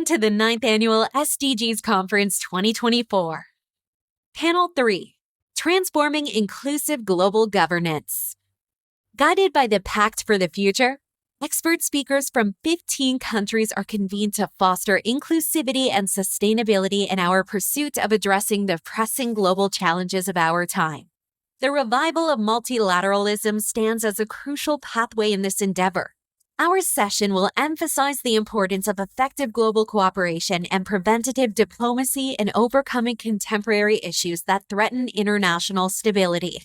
to the 9th Annual SDGs Conference 2024. Panel 3, Transforming Inclusive Global Governance. Guided by the Pact for the Future, expert speakers from 15 countries are convened to foster inclusivity and sustainability in our pursuit of addressing the pressing global challenges of our time. The revival of multilateralism stands as a crucial pathway in this endeavor. Our session will emphasize the importance of effective global cooperation and preventative diplomacy in overcoming contemporary issues that threaten international stability.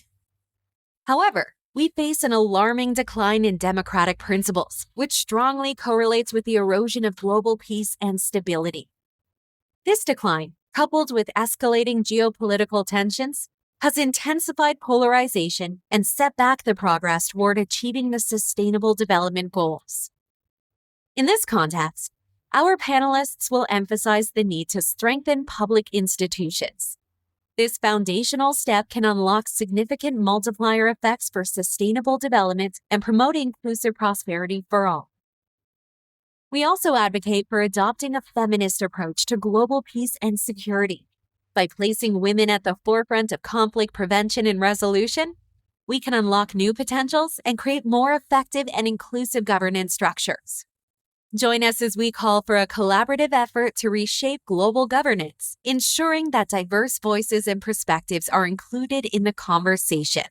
However, we face an alarming decline in democratic principles, which strongly correlates with the erosion of global peace and stability. This decline, coupled with escalating geopolitical tensions, has intensified polarization and set back the progress toward achieving the Sustainable Development Goals. In this context, our panelists will emphasize the need to strengthen public institutions. This foundational step can unlock significant multiplier effects for sustainable development and promote inclusive prosperity for all. We also advocate for adopting a feminist approach to global peace and security. By placing women at the forefront of conflict prevention and resolution, we can unlock new potentials and create more effective and inclusive governance structures. Join us as we call for a collaborative effort to reshape global governance, ensuring that diverse voices and perspectives are included in the conversation.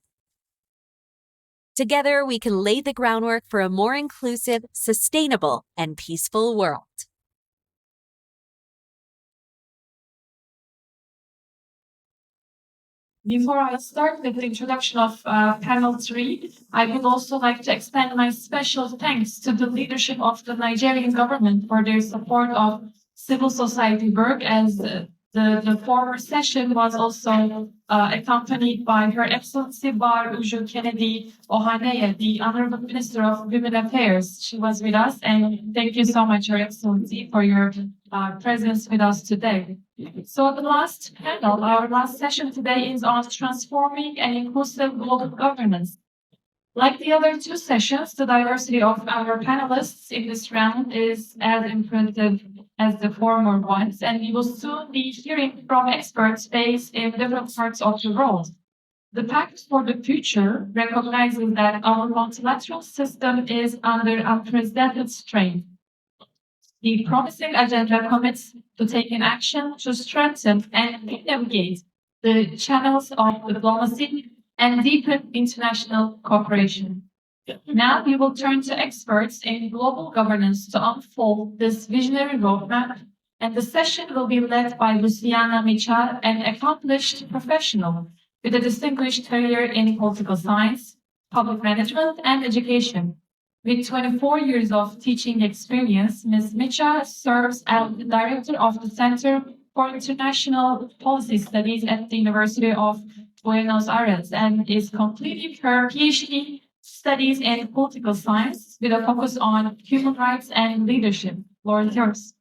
Together, we can lay the groundwork for a more inclusive, sustainable, and peaceful world. Before I start with the introduction of panel 3, I would also like to extend my special thanks to the leadership of the Nigerian government for their support of civil society work, as the former session was also accompanied by Her Excellency Bar Uju Kennedy Ohaneye, the Honorable Minister of Women Affairs. She was with us, and thank you so much, Her Excellency, for your presence with us today. So the last panel, our last session today is on transforming an inclusive global governance. Like the other two sessions, the diversity of our panelists in this round is as impressive as the former ones, and we will soon be hearing from experts based in different parts of the world. The Pact for the Future recognizes that our multilateral system is under unprecedented strain. The promising agenda commits to taking action to strengthen and navigate the channels of diplomacy and deepen international cooperation. Now we will turn to experts in global governance to unfold this visionary roadmap, and the session will be led by Luciana, Micha, an accomplished professional with a distinguished career in political science, public management, and education. With 24 years of teaching experience, Ms. Micha serves as the director of the Center for International Policy Studies at the University of Buenos Aires and is completing her PhD studies in political science with a focus on human rights and leadership. Floor is yours.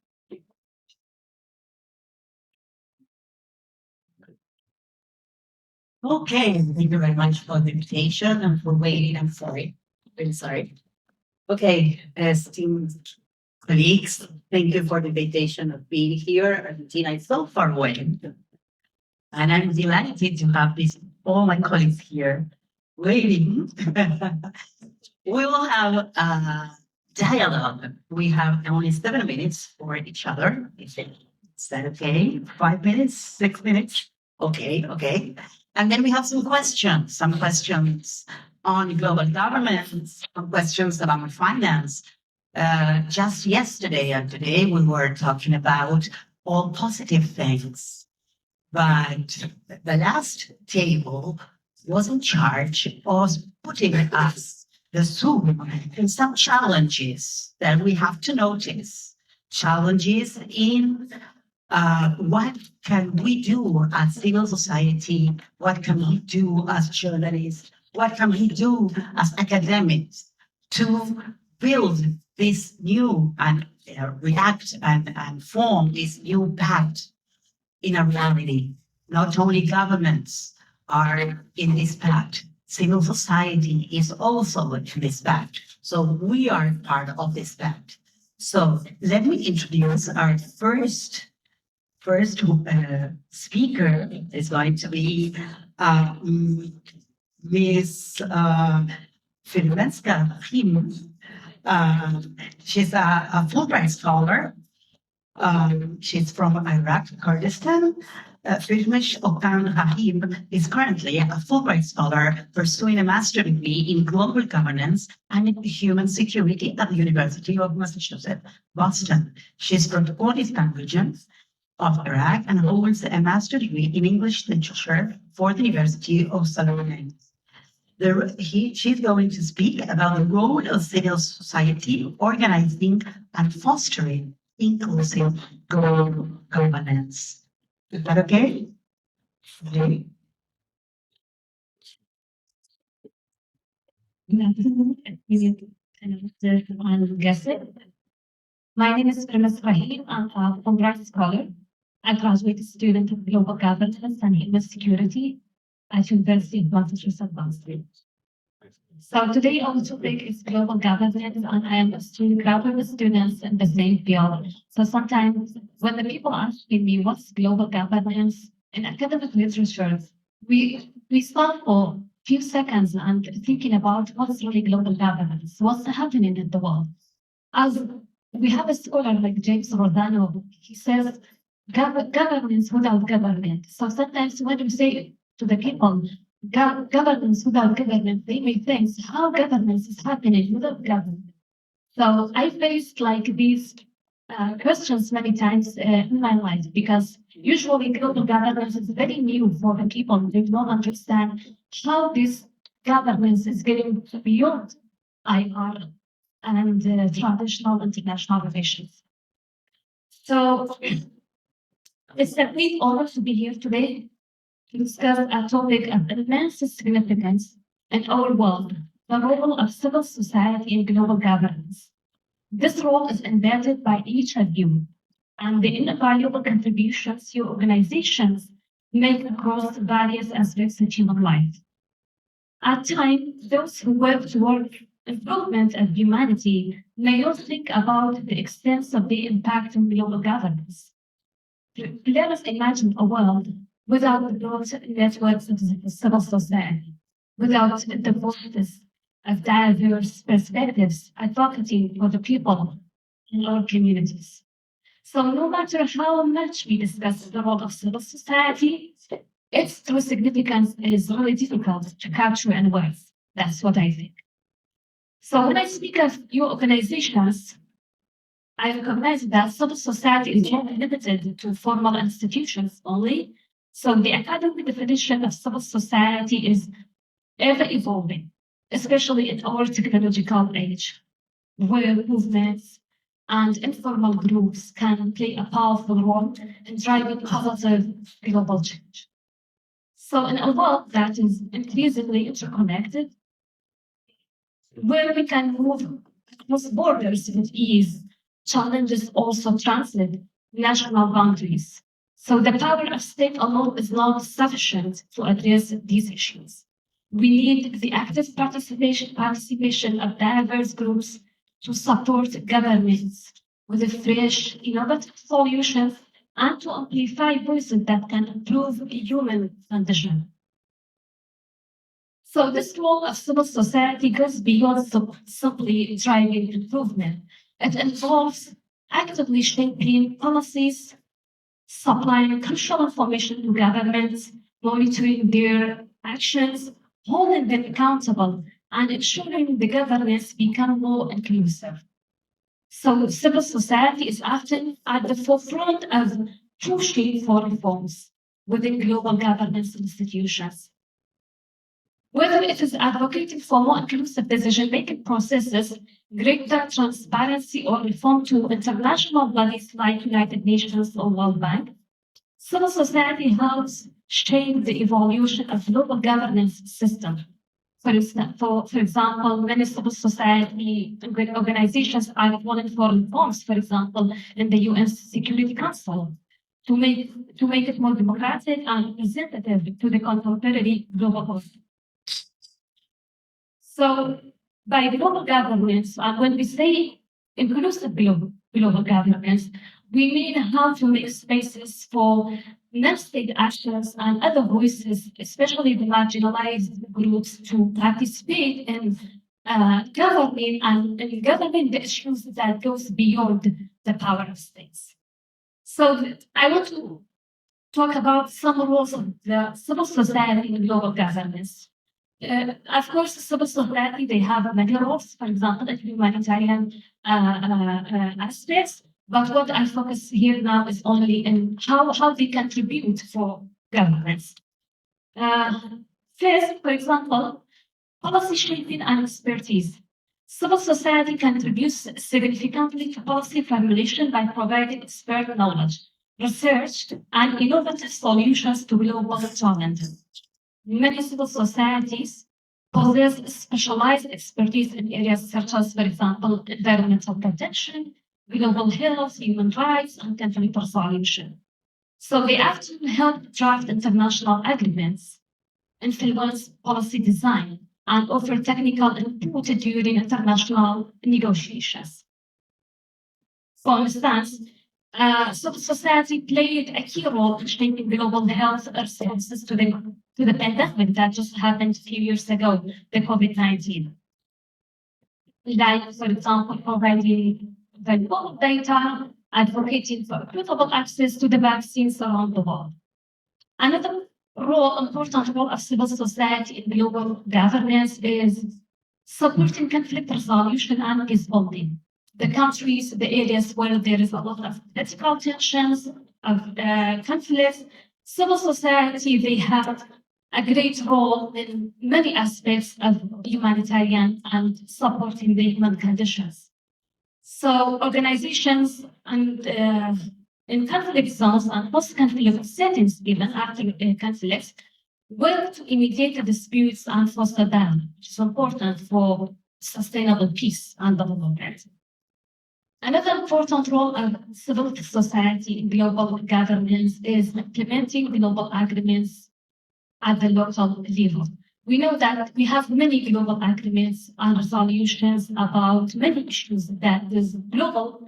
Okay, thank you very much for the invitation and for waiting. I'm sorry. Very sorry. Okay, esteemed colleagues, thank you for the invitation of being here. Argentina is so far away. And I'm delighted to have all my colleagues here waiting. We will have a dialogue. We have only 7 minutes for each other. Is that okay? 5 minutes? 6 minutes? Okay. And then we have some questions on global governance, some questions about finance. Just yesterday and today, we were talking about all positive things. But the last table was in charge of putting us the zoom in some challenges that we have to notice. Challenges in what can we do as civil society? What can we do as journalists? What can we do as academics to build this new and react and form this new pact in a reality? Not only governments are in this pact, civil society is also in this pact. So we are part of this pact. So let me introduce our first speaker is going to be Ms. Firmesk Rahim. She's a Fulbright scholar. She's from Iraq, Kurdistan. Firmesk Rahim is currently a Fulbright scholar pursuing a master's degree in global governance and human security at the University of Massachusetts, Boston. She's from the Kurdistan region of Iraq and holds a master's degree in English literature for the University of Southern. She's going to speak about the role of civil society organizing and fostering inclusive global governance. Is that okay? Okay. Good afternoon, and guests. My name is Firmesk Rahim. I'm a Fulbright scholar. I graduated student of global governance and human security at University of Massachusetts, Boston. So today our topic is global governance, and I am graduate with students in the same field. So sometimes when the people ask me what's global governance in academic literature, we stop for a few seconds and thinking about what's really global governance, what's happening in the world. As we have a scholar like James Rodano, he says governance without government. So sometimes when we say to the people, governance without government, they may think how governance is happening without government. So I faced like these questions many times in my life, because usually global governance is very new for the people. They don't understand how this governance is getting beyond IR and traditional international relations. So it's a great honor to be here today to discuss a topic of immense significance in our world, the role of civil society in global governance. This role is invented by each of you, and the invaluable contributions your organizations make across various aspects of human life. At times, those who work toward improvement of humanity may not think about the extent of the impact on global governance. Let us imagine a world without the broad networks of civil society, without the voices of diverse perspectives advocating for the people in our communities. So no matter how much we discuss the role of civil society, its true significance is really difficult to capture in words. That's what I think. So when I speak of your organizations, I recognize that civil society is not limited to formal institutions only. So the academic definition of civil society is ever evolving, especially in our technological age, where movements and informal groups can play a powerful role in driving positive global change. So in a world that is increasingly interconnected, where we can move across borders with ease, challenges also transcend national boundaries. So the power of state alone is not sufficient to address these issues. We need the active participation of diverse groups to support governments with fresh, innovative solutions and to amplify voices that can improve human condition. So this role of civil society goes beyond simply driving improvement. It involves actively shaping policies, supplying crucial information to governments, monitoring their actions, holding them accountable, and ensuring the governance become more inclusive. So civil society is often at the forefront of pushing for reforms within global governance institutions. Whether it is advocating for more inclusive decision-making processes, greater transparency, or reform to international bodies like United Nations or World Bank, civil society helps shape the evolution of global governance system. For example, many civil society organizations are calling for reforms, for example, in the UN Security Council, to make it more democratic and representative to the contemporary global order. So by global governance, when we say inclusive global governance, we need how to make spaces for non-state actors and other voices, especially the marginalized groups, to participate in governing the issues that goes beyond the power of states. So I want to talk about some roles of the civil society in global governance. Of course, civil society, they have many roles, for example, in humanitarian aspects. But what I focus here now is only in how they contribute for governance. First, for example, policy shaping and expertise. Civil society contributes significantly to policy formulation by providing expert knowledge, research, and innovative solutions to global challenges. Many civil societies possess specialized expertise in areas such as, for example, environmental protection, global health, human rights, and conflict resolution. So they often help draft international agreements, influence policy design, and offer technical input during international negotiations. For instance, civil society played a key role in shaping global health responses to the pandemic that just happened a few years ago, the COVID-19. Like, for example, providing valuable data, advocating for equitable access to the vaccines around the world. Another important role of civil society in global governance is supporting conflict resolution and peace building. The countries, the areas where there is a lot of political tensions, of conflicts, civil society, they have a great role in many aspects of humanitarian and supporting the human conditions. So organizations and in conflict zones and post-conflict settings, even after conflicts, work to mediate disputes and foster dialogue, which is important for sustainable peace and development. Another important role of civil society in global governance is implementing global agreements at the local level. We know that we have many global agreements and resolutions about many issues that is global,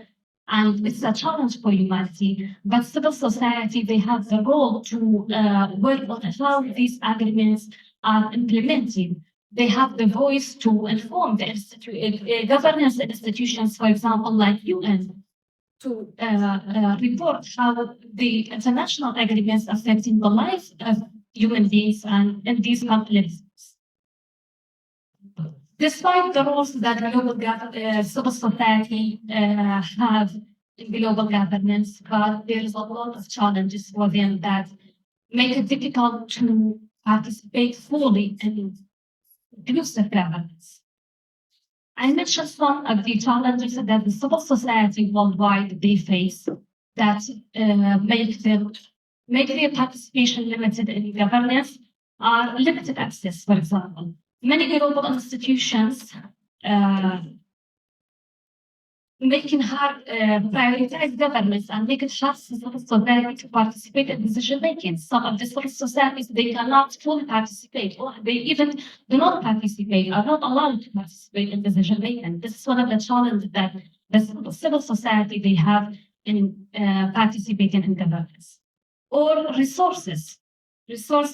and it's a challenge for humanity. But civil society, they have the role to work on how these agreements are implemented. They have the voice to inform the governance institutions, for example, like UN, to report how the international agreements affecting the life of human beings and in these conflicts. Despite the roles that global civil society have in global governance, but there is a lot of challenges for them that make it difficult to participate fully in inclusive governance. I mentioned some of the challenges that the civil society worldwide they face that make their participation limited in governance are limited access, for example. Many global institutions making hard prioritize governments and make it hard for civil society to participate in decision making. Some of the civil societies they cannot fully participate, or they even do not participate, are not allowed to participate in decision making. This is one of the challenges that the civil society they have in participating in governance. Or resource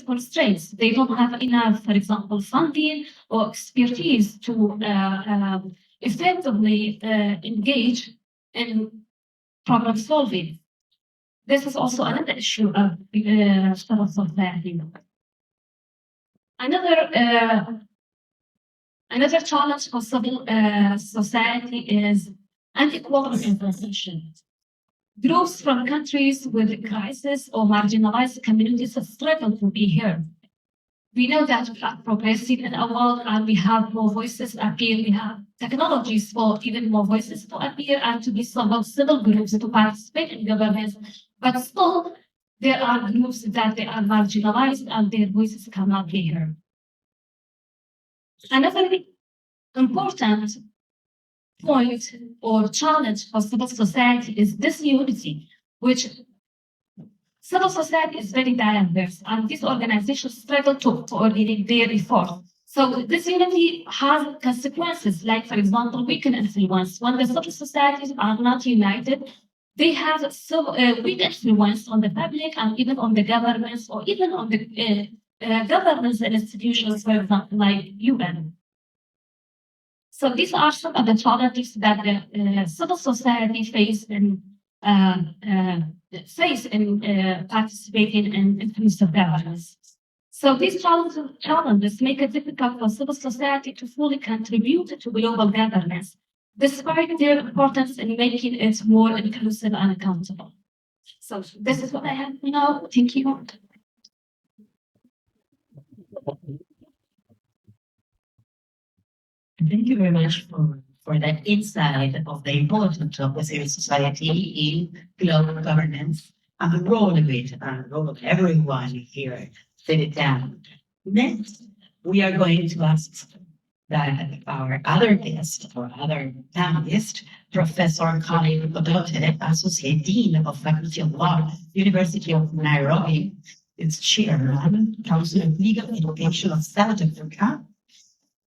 constraints. They don't have enough, for example, funding or expertise to effectively engage in problem solving. This is also another issue of civil society. Another challenge for civil society is unequal representation. Groups from countries with crisis or marginalized communities struggle to be heard. We know that we are progressing in our world and we have more voices appear. We have technologies for even more voices to appear and to be civil groups to participate in governance. But still, there are groups that they are marginalized and their voices cannot be heard. Another important point or challenge for civil society is disunity, which civil society is very diverse, and these organizations struggle to coordinate their efforts. So this unity has consequences, like, for example, we can influence. When the civil societies are not united, they have so weak influence on the public and even on the governments or even on the governments and institutions, for example, like UN. So these are some of the challenges that the civil society uh, uh, face in participating in inclusive governance. So these challenges make it difficult for civil society to fully contribute to global governance, despite their importance in making it more inclusive and accountable. So this is what I have now. Thank you. Thank you very much for that insight of the importance of the civil society in global governance and the role of it and the role of everyone here sit down. Next, we are going to ask that our other guest or other panelist, Professor Khalid Odote, Associate Dean of Faculty of Law, University of Nairobi, its chairman, Council of Legal Education of South Africa.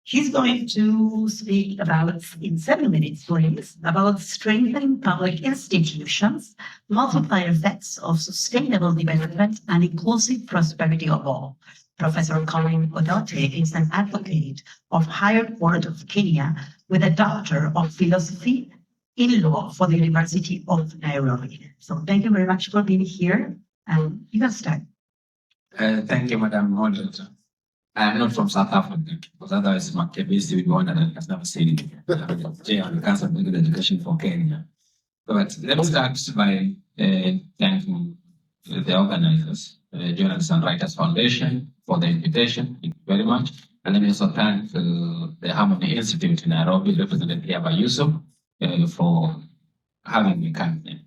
He's going to speak about, in 7 minutes, please, about strengthening public institutions, multiplier effects of sustainable development, and inclusive prosperity of all. Professor Kamran Odote is an advocate of Higher Court of Kenya with a Doctor of Philosophy in Law for the University of Nairobi. So thank you very much for being here. And you can start. Thank you, Madam Moderator. I am not from South Africa, because otherwise Mcebisi would be one that has never seen it. Chair of the Council of Legal Education for Kenya. But let me start by thanking the organizers, Jonas and Writers Foundation, for the invitation. Thank you very much. And let me also thank the Harmony Institute in Nairobi, represented here by Yusuf, for having me come here.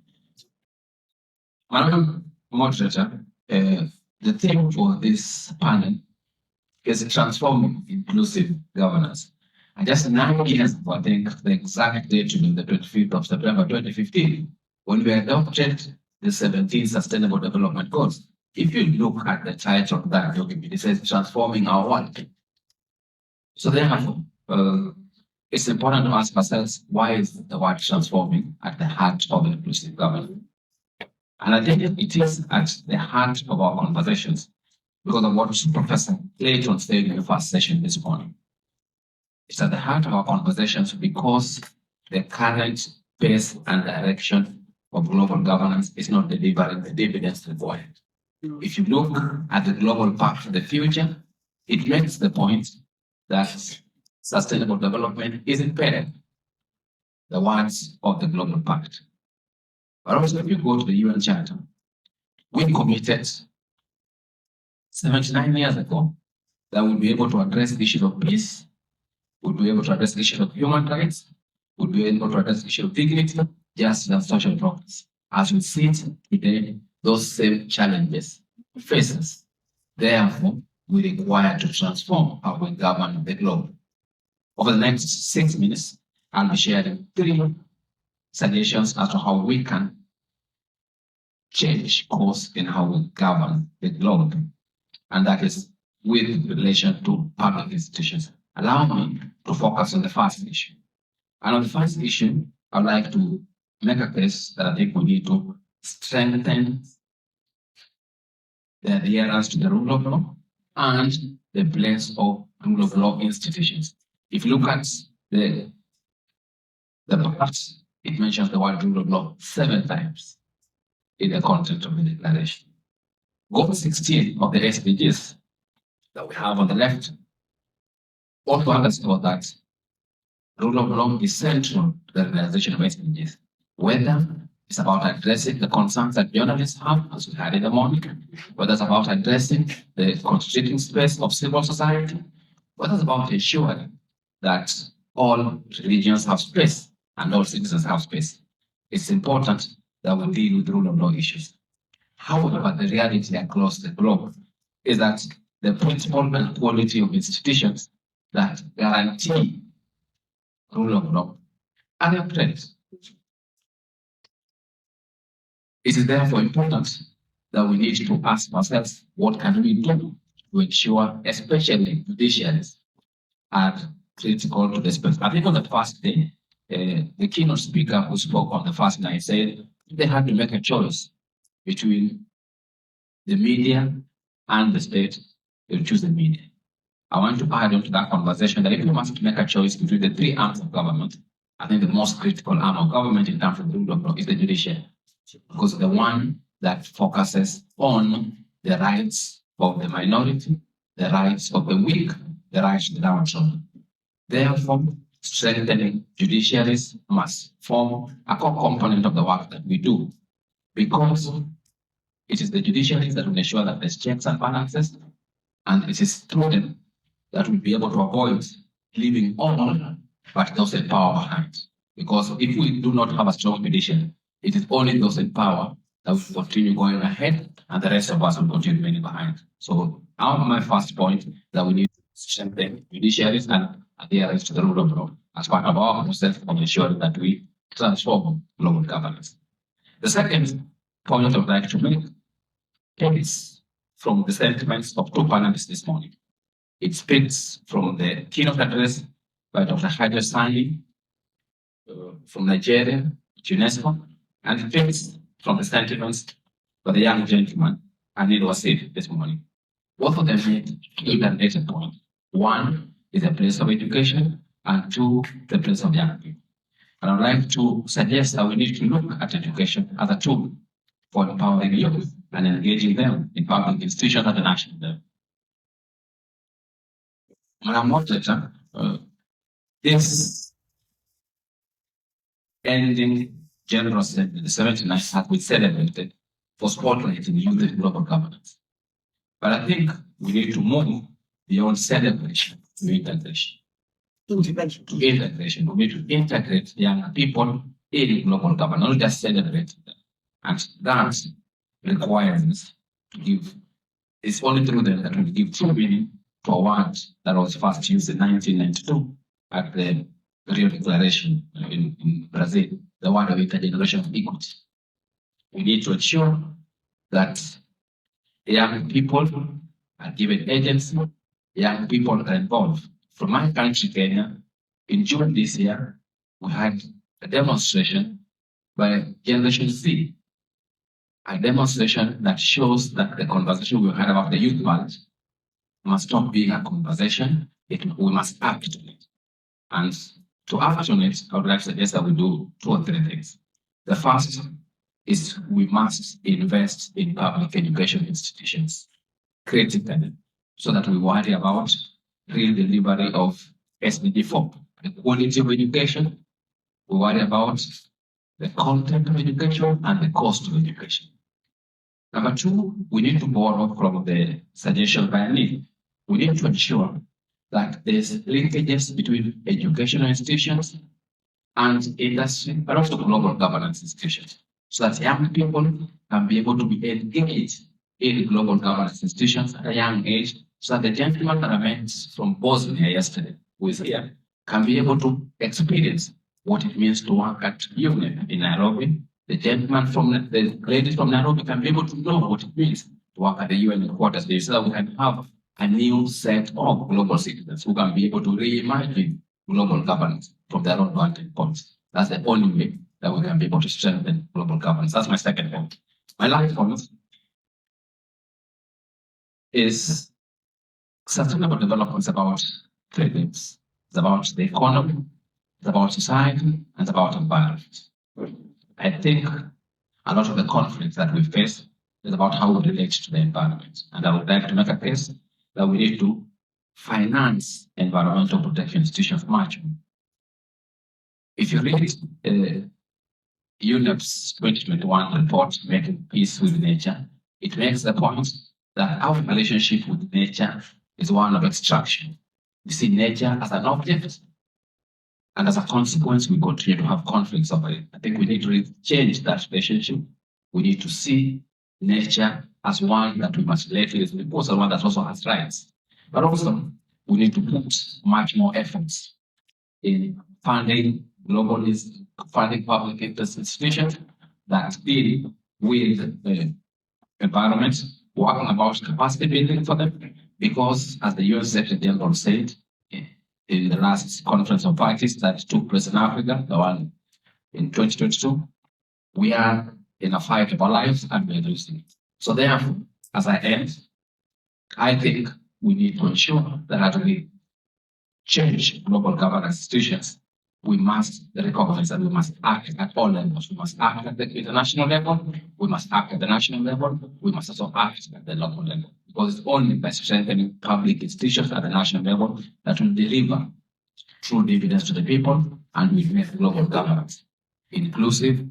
Madam Moderator, the theme for this panel is transforming inclusive governance. And just 9 years ago, I think the exact date should be the 25th of September 2015, when we adopted the 17 Sustainable Development Goals. If you look at the title of that document, it says transforming our world. So therefore, it's important to ask ourselves, why is the word transforming at the heart of inclusive governance? And I think it is at the heart of our conversations, because of what Professor Clayton said in the first session this morning. It's at the heart of our conversations because the current pace and direction of global governance is not delivering the dividends required. If you look at the Global Pact for the Future, it makes the point that sustainable development is impaired, the words of the Global Pact. But also, if you go to the UN Charter, we committed 79 years ago that we'll be able to address the issue of peace, we'll be able to address the issue of human rights, we'll be able to address the issue of dignity, justice, and social progress. As we see it today, those same challenges face us. Therefore, we require to transform how we govern the globe. Over the next 6 minutes, I'll be sharing 3 suggestions as to how we can change course in how we govern the globe. And that is with relation to public institutions. Allow me to focus on the first issue. And on the first issue, I'd like to make a case that I think we need to strengthen the adherence to the rule of law and the place of rule of law institutions. If you look at the part, it mentions the word rule of law 7 times in the content of the declaration. Goal 16 of the SDGs that we have on the left also underscore that rule of law is central to the realization of SDGs, whether it's about addressing the concerns that journalists have, as we had in the morning, whether it's about addressing the constituting space of civil society, whether it's about ensuring that all religions have space and all citizens have space. It's important that we deal with rule of law issues. However, the reality across the globe is that the principle and quality of institutions that guarantee rule of law are in place. It is therefore important that we need to ask ourselves, what can we do to ensure, especially judiciaries, are critical to the space. I think on the first day, the keynote speaker who spoke on the first night said they had to make a choice between the media and the state. They choose the media. I want to add on to that conversation that if you must make a choice between the three arms of government, I think the most critical arm of government in terms of the rule of law is the judiciary, because the one that focuses on the rights of the minority, the rights of the weak, the rights of the downtrodden. Therefore, strengthening judiciaries must form a core component of the work that we do, because it is the judiciaries that will ensure that there's checks and balances, and it is through them that we'll be able to avoid leaving all but those in power behind. Because if we do not have a strong judiciary, it is only those in power that will continue going ahead, and the rest of us will continue remaining behind. So, my first point that we need to strengthen judiciaries and adherence to the rule of law as part of our process of ensuring that we transform global governance. The second point I would like to make is from the sentiments of two panelists this morning. It speaks from the keynote address by Dr. Hajar Sani from Nigeria, UNESCO, and it speaks from the sentiments by the young gentleman, Anil Wasif, this morning. Both of them made two related points. One is the place of education, and two, the place of young people. And I'd like to suggest that we need to look at education as a tool for empowering youth and engaging them in public institutions at the national level. Madam Moderator, this ending General Assembly, the 79th, has been celebrated for spotlighting youth in global governance. But I think we need to move beyond celebration to integration. To integration, we need to integrate young people in global governance, not just celebrate them. And that requires us to give, it's only through them that we give true meaning to a word that was first used in 1992 at the Rio Declaration in Brazil, the word of intergenerational equity. We need to ensure that young people are given agency, young people are involved. From my country, Kenya, in June this year, we had a demonstration by Generation Z, a demonstration that shows that the conversation we had about the youth march must stop being a conversation, we must act on it. And to act on it, I would like to suggest that we do two or three things. The first is we must invest in public education institutions critically, so that we worry about real delivery of SDG 4, the quality of education, we worry about the content of education and the cost of education. Number two, we need to borrow from the suggestion by Anil. We need to ensure that there's linkages between educational institutions and industry, but also global governance institutions, so that young people can be able to be engaged in global governance institutions at a young age, so that the gentleman that I met from Bosnia yesterday, who is here, can be able to experience what it means to work at UNEP in Nairobi. The gentleman from the ladies from Nairobi can be able to know what it means to work at the UN headquarters there, so that we can have a new set of global citizens who can be able to reimagine global governance from their own vantage points. That's the only way that we can be able to strengthen global governance. That's my second point. My last point is sustainable development is about three things. It's about the economy, it's about society, and it's about environment. I think a lot of the conflicts that we face is about how we relate to the environment. And I would like to make a case that we need to finance environmental protection institutions much more. If you read UNEP's 2021 report, Making Peace with Nature, it makes the point that our relationship with nature is one of extraction. We see nature as an object, and as a consequence, we continue to have conflicts over it. I think we need to change that relationship. We need to see nature as one that we must relate with, as one that also has rights. But also, we need to put much more efforts in funding funding public interest institutions that deal with the environment, working about capacity building for them, because as the UN Secretary General said, in the last conference of parties that took place in Africa, the one in 2022. We are in a fight of our lives and we're losing. So therefore, as I end, I think we need to ensure that as we change global governance institutions, we must recognize that we must act at all levels. We must act at the international level, we must act at the national level, we must also act at the local level. Because it's only by strengthening public institutions at the national level that will deliver true dividends to the people and will make global governance inclusive,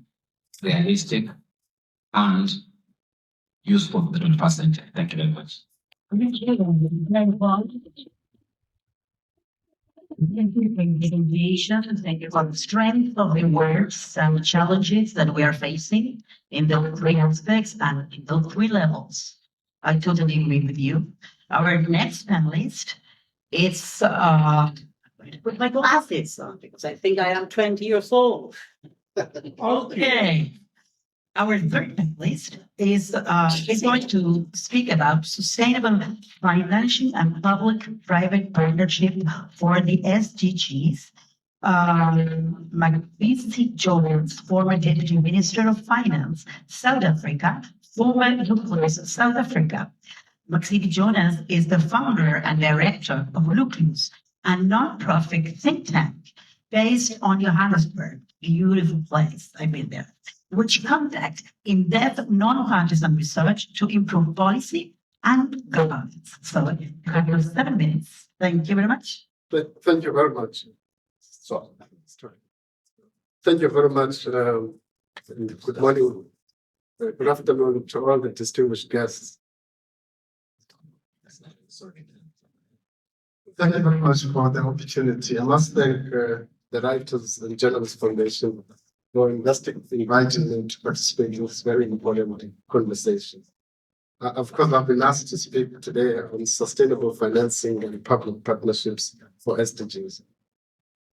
realistic, and useful for the 21st century. Thank you very much. Thank you for the presentation, and thank you for the strength of the words and challenges that we are facing in those three aspects and in those three levels. I totally agree with you. Our next panelist is I'm going to put my glasses on because I think I am 20 years old. Okay. Our third panelist is going to speak about sustainable financial and public-private partnership for the SDGs. Mcebisi Jonas, former Deputy Minister of Finance, South Africa, former Nucleus, South Africa. Mcebisi Jonas is the founder and director of Nucleus, a non-profit think tank based on Johannesburg, beautiful place, I've been there, which conduct in-depth non-partisan research to improve policy and governance. So you have your 7 minutes. Thank you very much. Thank you very much. Thank you very much. Good morning. Good afternoon to all the distinguished guests. Thank you very much for the opportunity. I must thank the Writers and Journalists Foundation for inviting me to participate in this very important conversation. Of course, I've been asked to speak today on sustainable financing and public partnerships for SDGs.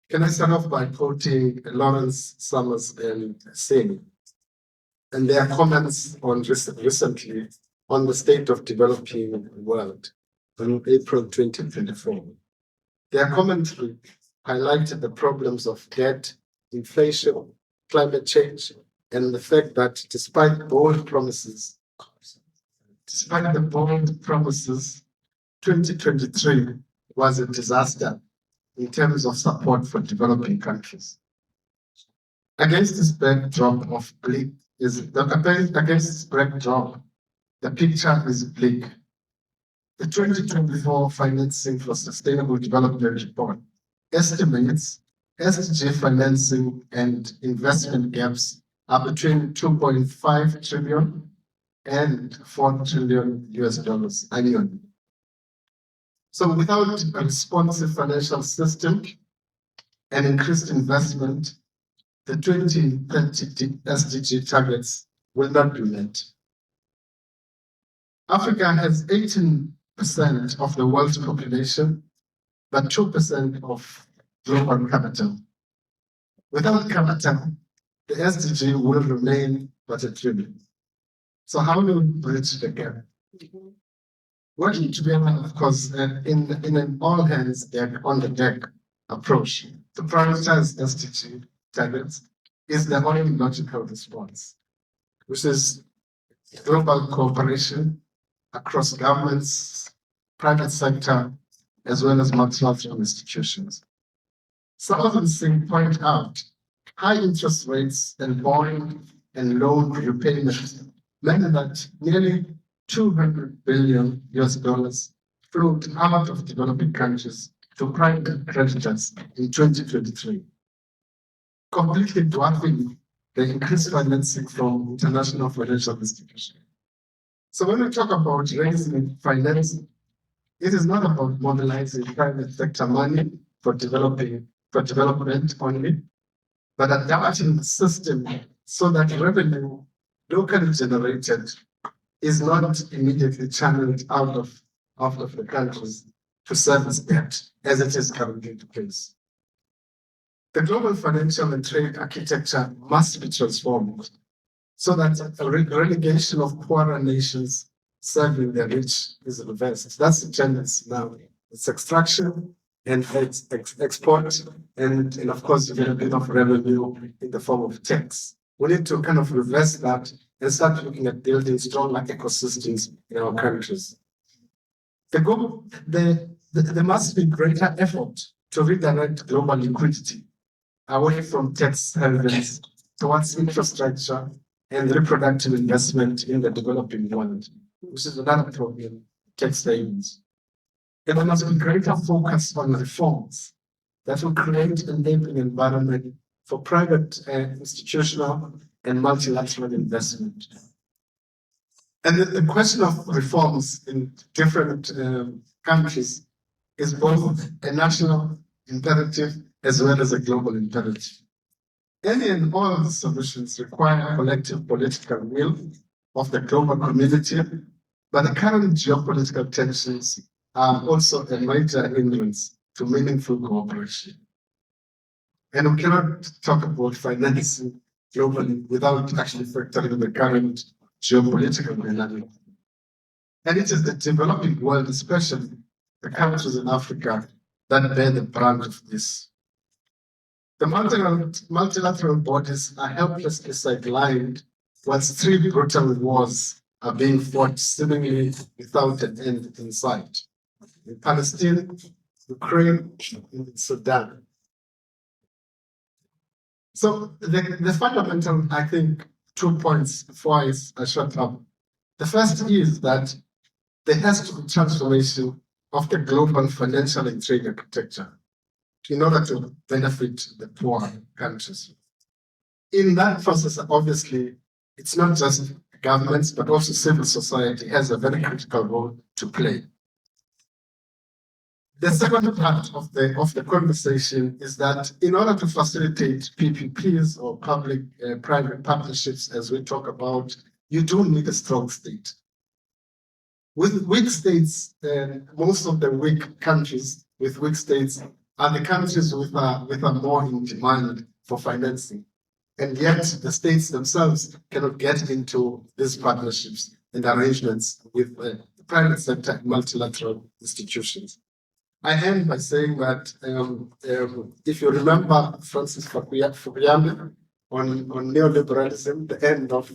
Can I start off by quoting Lawrence Summers and Singh and their comments on recently on the state of developing world in April 2024. Their commentary highlighted the problems of debt, inflation, climate change, and the fact that despite the bold promises, 2023 was a disaster in terms of support for developing countries. Against this backdrop, the picture is bleak. The 2024 Financing for Sustainable Development Report estimates SDG financing and investment gaps are between 2.5 trillion and $4 trillion annually. So without a responsive financial system and increased investment, the 2030 SDG targets will not be met. Africa has 18% of the world's population, but 2% of global capital. Without capital, the SDG will remain but a trillion. So how do we bridge the gap? Working together, of course, in an all hands on the deck approach to prioritize SDG targets is the only logical response, which is global cooperation across governments, private sector, as well as multilateral institutions. Southern Singh point out high interest rates and borrowing and loan repayments meant that nearly $200 billion flowed out of developing countries to private creditors in 2023, completely dwarfing the increased financing from international financial institutions. So when we talk about raising financing, it is not about mobilizing private sector money for development only, but adapting the system so that revenue locally generated is not immediately channeled out of the countries to service debt, as it is currently the case. The global financial and trade architecture must be transformed so that a relegation of poorer nations serving the rich is reversed. That's the tendency now. It's extraction and export, and of course, you get a bit of revenue in the form of tax. We need to kind of reverse that and start looking at building stronger ecosystems in our countries. There must be greater effort to redirect global liquidity away from tax havens towards infrastructure and reproductive investment in the developing world, which is another problem, tax havens. And there must be greater focus on reforms that will create an enabling environment for private, institutional, and multilateral investment. And the question of reforms in different countries is both a national imperative as well as a global imperative. Any and all of the solutions require collective political will of the global community, but the current geopolitical tensions are also a major hindrance to meaningful cooperation. And we cannot talk about financing globally without actually factoring the current geopolitical dynamic. And it is the developing world, especially the countries in Africa, that bear the brunt of this. The multilateral bodies are helplessly sidelined whilst 3 brutal wars are being fought seemingly without an end in sight. In Palestine, Ukraine, and Sudan. So the fundamental, I think, 2 points before I shut up. The first is that there has to be transformation of the global financial and trade architecture in order to benefit the poor countries. In that process, obviously, it's not just governments, but also civil society has a very critical role to play. The second part of the conversation is that in order to facilitate PPPs or public-private partnerships, as we talk about, you do need a strong state. With weak states, most of the weak countries with weak states are the countries with a more in demand for financing. And yet the states themselves cannot get into these partnerships and arrangements with the private sector and multilateral institutions. I end by saying that if you remember Francis Fukuyama on neoliberalism, the end of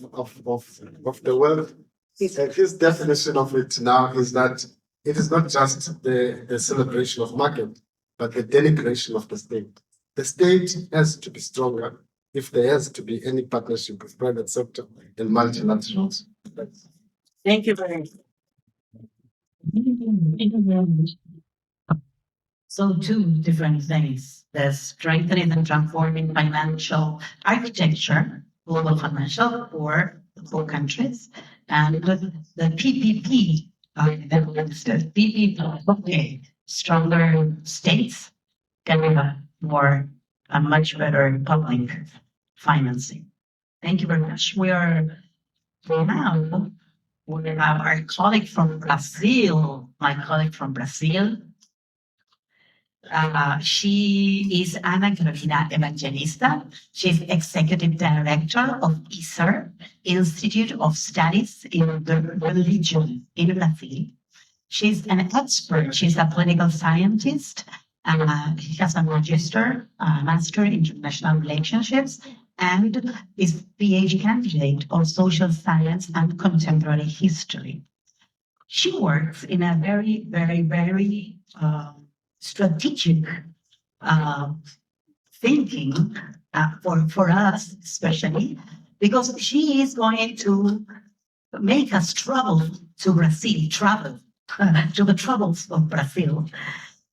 the world, his definition of it now is that it is not just the celebration of market, but the denigration of the state. The state has to be stronger if there has to be any partnership with private sector and multilaterals. Thank you very much. So 2 different things. There's strengthening and transforming financial architecture, global financial for the poor countries, and the PPP, never understood. PPP, okay, stronger states can have a much better public financing. Thank you very much. We have our colleague from Brazil, my colleague from Brazil. She is Ana Carolina Evangelista. She's Executive Director of ISER, Institute of Studies in the Religion in Brazil. She's an expert. She's a political scientist. She has a master in international relationships, and is PhD candidate on social science and contemporary history. She works in a very, very, very strategic thinking for us, especially because she is going to make us travel to the troubles of Brazil.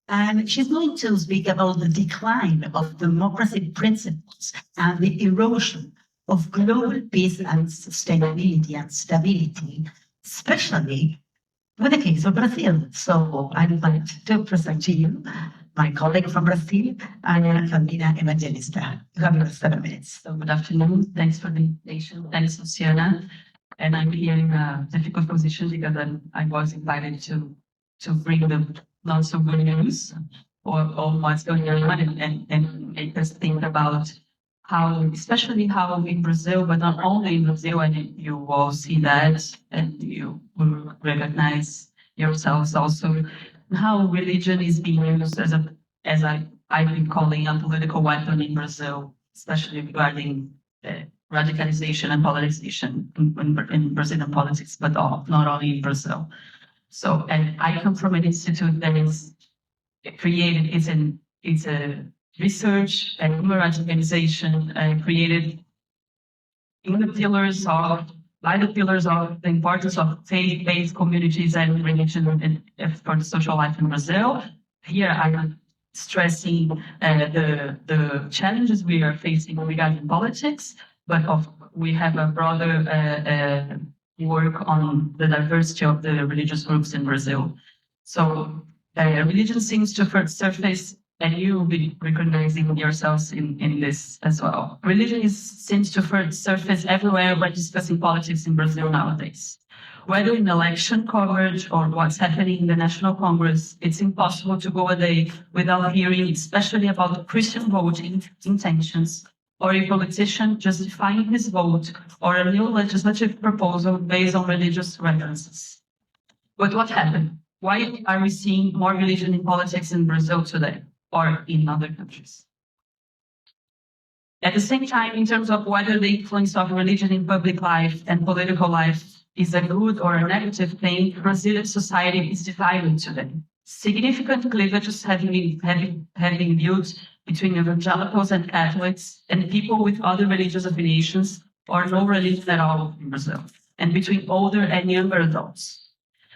And she's going to speak about the decline of democracy principles and the erosion of global peace and sustainability and stability, especially with the case of Brazil. So I would like to present to you my colleague from Brazil, Ana Carolina Evangelista. You have your 7 minutes. So good afternoon. Thanks for the invitation. Thanks, Luciana. And I'm here in a difficult position because I was invited to bring the not so good news or what's going on and make us think about how, especially how in Brazil, but not only in Brazil, and you all see that and you will recognize yourselves also, how religion is being used as a as I've been calling a political weapon in Brazil, especially regarding radicalization and polarization in Brazilian politics, but not only in Brazil. So, and I come from an institute that is created, it's a research and human rights organization created in the pillars of, by the pillars of the importance of faith-based communities and religion for the social life in Brazil. Here I'm stressing the challenges we are facing regarding politics, but we have a broader work on the diversity of the religious groups in Brazil. So religion seems to first surface, and you will be recognizing yourselves in this as well. Religion seems to first surface everywhere when discussing politics in Brazil nowadays. Whether in election coverage or what's happening in the National Congress, it's impossible to go a day without hearing, especially about Christian voting intentions, or a politician justifying his vote, or a new legislative proposal based on religious references. But what happened? Why are we seeing more religion in politics in Brazil today, or in other countries? At the same time, in terms of whether the influence of religion in public life and political life is a good or a negative thing, Brazilian society is divided today. Significant cleavages have been built between evangelicals and Catholics and people with other religious affiliations or no religion at all in Brazil, and between older and younger adults.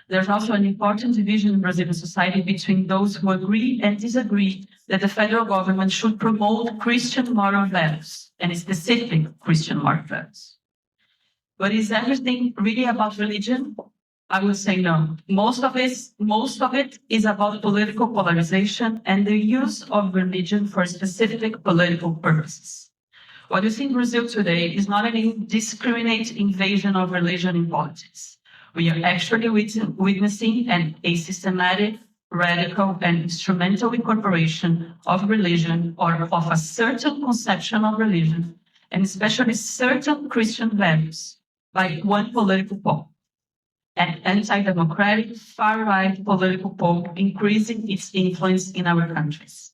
There's also an important division in Brazilian society between those who agree and disagree that the federal government should promote Christian moral values, and specific Christian moral values. But is everything really about religion? I would say no. Most of it is about political polarization and the use of religion for specific political purposes. What you see in Brazil today is not an indiscriminate invasion of religion in politics. We are actually witnessing a systematic, radical, and instrumental incorporation of religion or of a certain conception of religion, and especially certain Christian values, by one political pole, an anti-democratic, far-right political pole increasing its influence in our countries.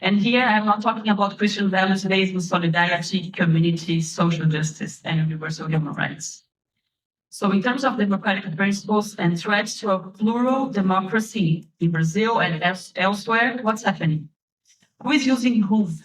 And here I'm not talking about Christian values based on solidarity, community, social justice, and universal human rights. So in terms of democratic principles and threats to a plural democracy in Brazil and elsewhere, what's happening? Who is using whom?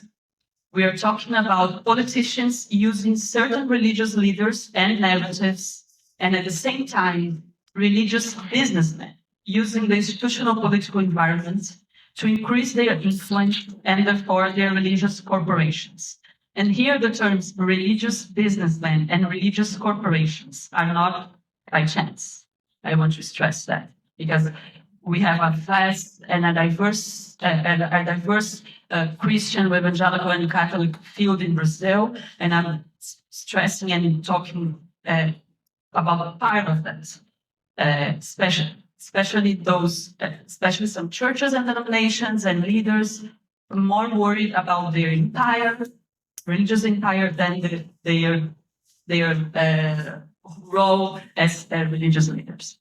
We are talking about politicians using certain religious leaders and narratives, and at the same time, religious businessmen using the institutional political environment to increase their influence and therefore their religious corporations. And here the terms religious businessmen and religious corporations are not by chance. I want to stress that because we have a vast and a diverse Christian, evangelical, and Catholic field in Brazil, and I'm stressing and talking about part of that, especially some churches and denominations and leaders more worried about their empire, religious empire, than their role as religious leaders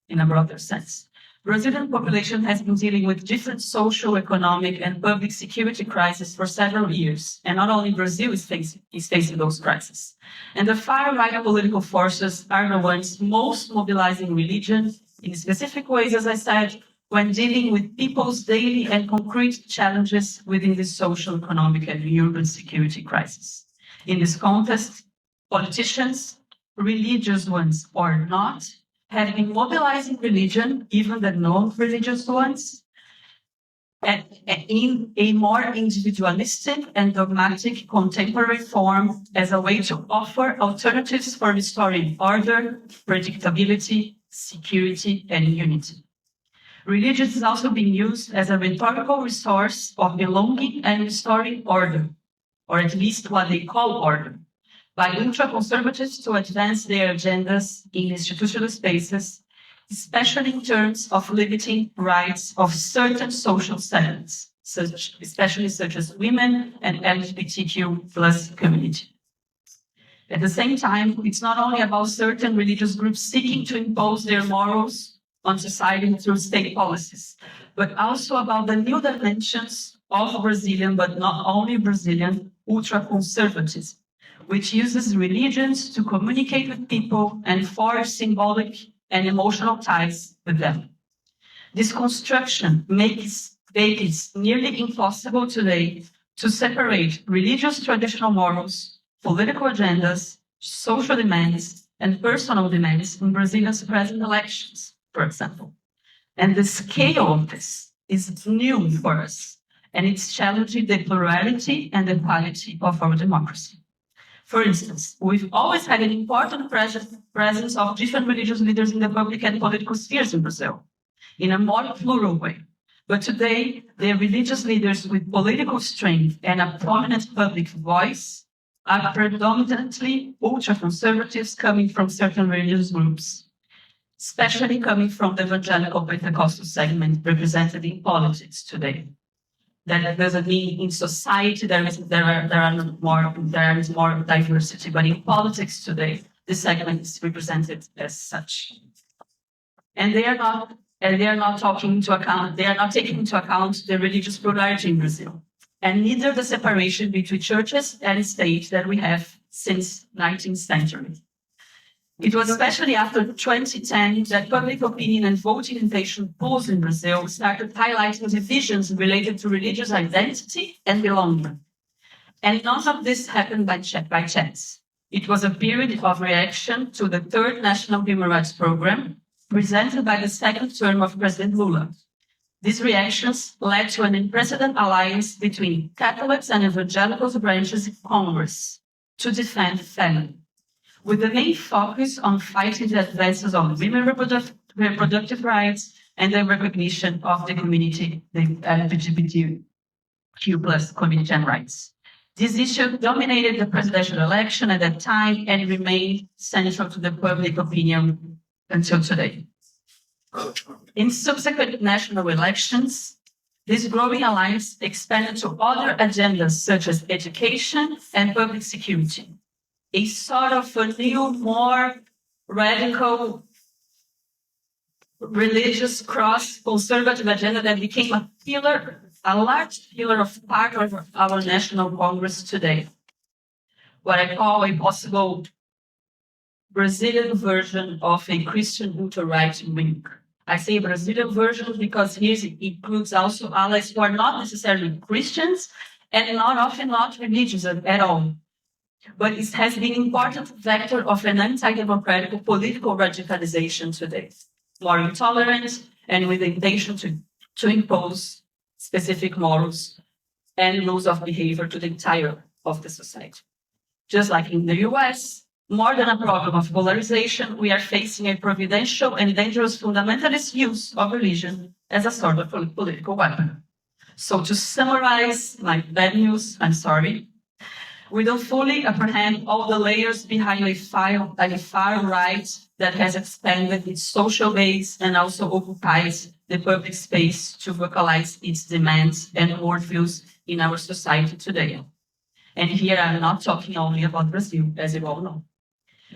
in a broader sense. Brazilian population has been dealing with different social, economic, and public security crises for several years, and not only Brazil is facing those crises. And the far-right political forces are the ones most mobilizing religion in specific ways, as I said, when dealing with people's daily and concrete challenges within the social, economic, and urban security crisis. In this context, politicians, religious ones or not, have been mobilizing religion, even the non-religious ones, in a more individualistic and dogmatic contemporary form as a way to offer alternatives for restoring order, predictability, security, and unity. Religion is also being used as a rhetorical resource of belonging and restoring order, or at least what they call order, by ultra-conservatives to advance their agendas in institutional spaces, especially in terms of limiting rights of certain social segments, especially such as women and LGBTQ plus community. At the same time, it's not only about certain religious groups seeking to impose their morals on society through state policies, but also about the new dimensions of Brazilian, but not only Brazilian, ultra-conservatism, which uses religions to communicate with people and forge symbolic and emotional ties with them. This construction makes it nearly impossible today to separate religious traditional morals, political agendas, social demands, and personal demands in Brazilian's present elections, for example. And the scale of this is new for us, and it's challenging the plurality and the quality of our democracy. For instance, we've always had an important presence of different religious leaders in the public and political spheres in Brazil, in a more plural way. But today, the religious leaders with political strength and a prominent public voice are predominantly ultra-conservatives coming from certain religious groups, especially coming from the evangelical Pentecostal segment represented in politics today. That doesn't mean in society there is more diversity, but in politics today, this segment is represented as such. And they are not taking into account the religious plurality in Brazil, and neither the separation between churches and state that we have since 19th century. It was especially after 2010 that public opinion and voting intention polls in Brazil started highlighting divisions related to religious identity and belonging. And none of this happened by chance. It was a period of reaction to the third National Human Rights Program presented by the second term of President Lula. These reactions led to an unprecedented alliance between Catholics and evangelical branches in Congress to defend family, with the main focus on fighting the advances of women's reproductive rights and the recognition of the community, the LGBTQ+ community and rights. This issue dominated the presidential election at that time and remained central to the public opinion until today. In subsequent national elections, this growing alliance expanded to other agendas such as education and public security, a sort of a new, more radical religious cross-conservative agenda that became a large pillar of part of our National Congress today. What I call a possible Brazilian version of a Christian ultra-right wing. I say Brazilian version because here it includes also allies who are not necessarily Christians and not religious at all. But it has been an important vector of an anti-democratic political radicalization today, more intolerant and with the intention to impose specific morals and rules of behavior to the entire of the society. Just like in the US, more than a problem of polarization, we are facing a providential and dangerous fundamentalist use of religion as a sort of political weapon. So to summarize my bad news, I'm sorry, we don't fully apprehend all the layers behind a far right that has expanded its social base and also occupies the public space to vocalize its demands and worldviews in our society today. And here I'm not talking only about Brazil, as you all know,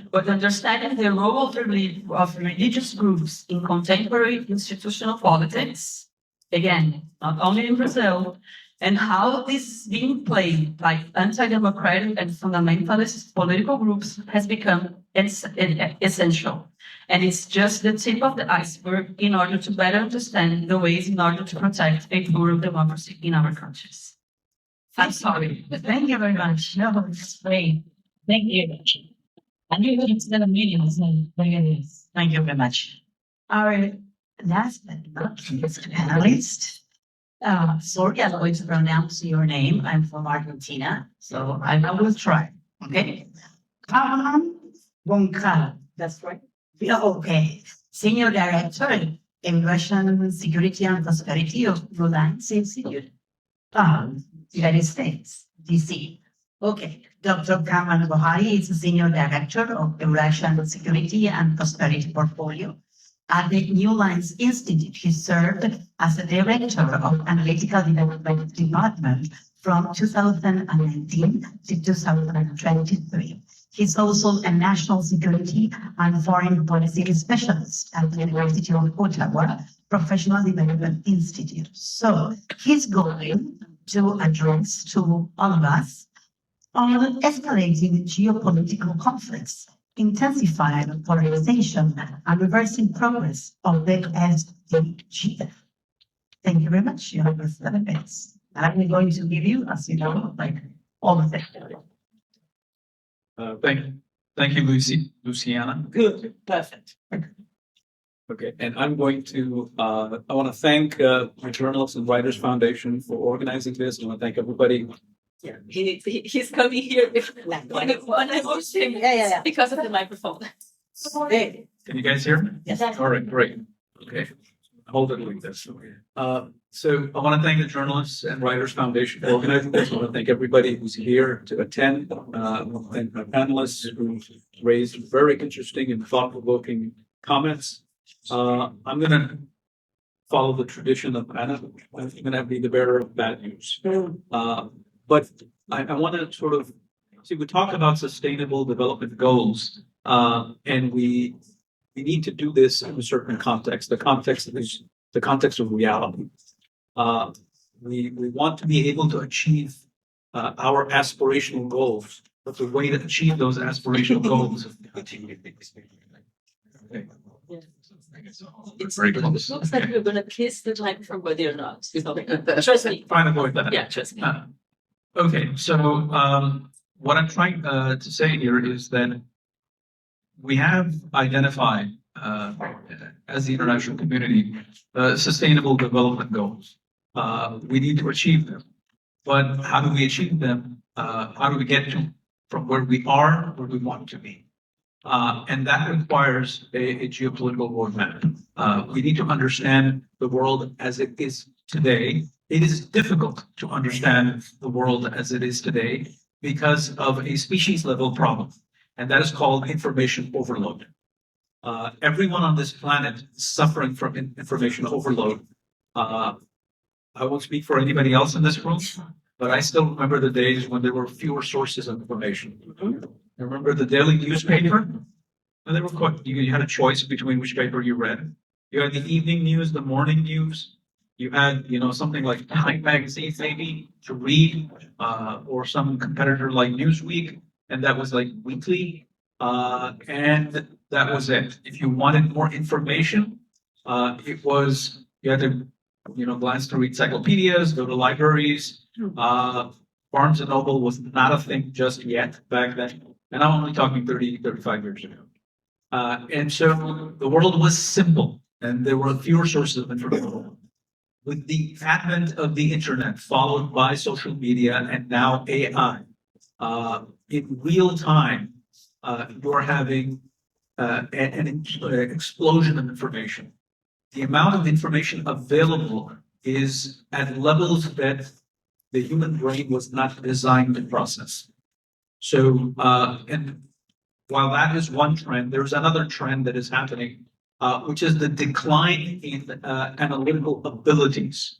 but understanding the role of religious groups in contemporary institutional politics, again, not only in Brazil, and how this is being played by anti-democratic and fundamentalist political groups has become essential. And it's just the tip of the iceberg in order to better understand the ways in order to protect a plural democracy in our countries. I'm sorry. Thank you very much. No, it's great. Thank you. And you it's the meeting, so very nice. Thank you very much. Our last but not least panelist. Sorry, I'm going to pronounce your name. I'm from Argentina, so I will try. Okay. Bokhari. That's right. Yeah, okay. Senior Director, Eurasian Security and Prosperity of Reliance Institute, United States, DC. Okay. Dr. Kamran Bokhari is the Senior Director of Eurasian Security and Prosperity Portfolio at the New Lines Institute. He served as the Director of Analytical Development Department from 2019 to 2023. He's also a national security and foreign policy specialist at the University of Ottawa Professional Development Institute. So he's going to address to all of us on escalating geopolitical conflicts, intensifying polarization, and reversing progress of the SDGs. Thank you very much. You have 7 minutes. And I'm going to give you, as you know, like all of them. Thank you, Luciana. Good, perfect. Okay, and I'm going to, I want to thank the Journalists and Writers Foundation for organizing this. I want to thank everybody. Yeah, he's coming here when I host him because of the microphone. Hey. Can you guys hear me? Yes. All right, great. Okay, hold it like this. So I want to thank the Journalists and Writers Foundation for organizing this. I want to thank everybody who's here to attend. I want to thank my panelists who raised very interesting and thought-provoking comments. I'm going to follow the tradition of Anna. I'm going to be the bearer of bad news. But I want to sort of see, we talk about sustainable development goals, and we need to do this in a certain context. The context is the context of reality. We want to be able to achieve our aspirational goals, but the way to achieve those aspirational goals. Okay. It's Very close. looks like we're gonna kiss the microphone, but they're not. So, trust me. Trying to avoid that. Yeah, trust me. Okay, so what I'm trying to say here is that we have identified as the international community sustainable development goals. We need to achieve them, but how do we achieve them? How do we get to from where we are where we want to be? And that requires a geopolitical roadmap. We need to understand the world as it is today. It is difficult to understand the world as it is today because of a species level problem, and that is called information overload. Everyone on this planet is suffering from information overload. I won't speak for anybody else in this room, but I still remember the days when there were fewer sources of information. I remember the daily newspaper, and they were quite, you had a choice between which paper you read. You had the evening news, the morning news. You had, something like Time magazine maybe to read, or some competitor like Newsweek, and that was like weekly, and that was it. If you wanted more information, you had to, glance through encyclopedias, go to libraries. Barnes and Noble was not a thing just yet back then, and I'm only talking 35 years ago. And so the world was simple, and there were fewer sources of information. With the advent of the internet, followed by social media and now AI, in real time, you're having an explosion of information. The amount of information available is at levels that the human brain was not designed to process. So, and while that is one trend, there's another trend that is happening, which is the decline in analytical abilities.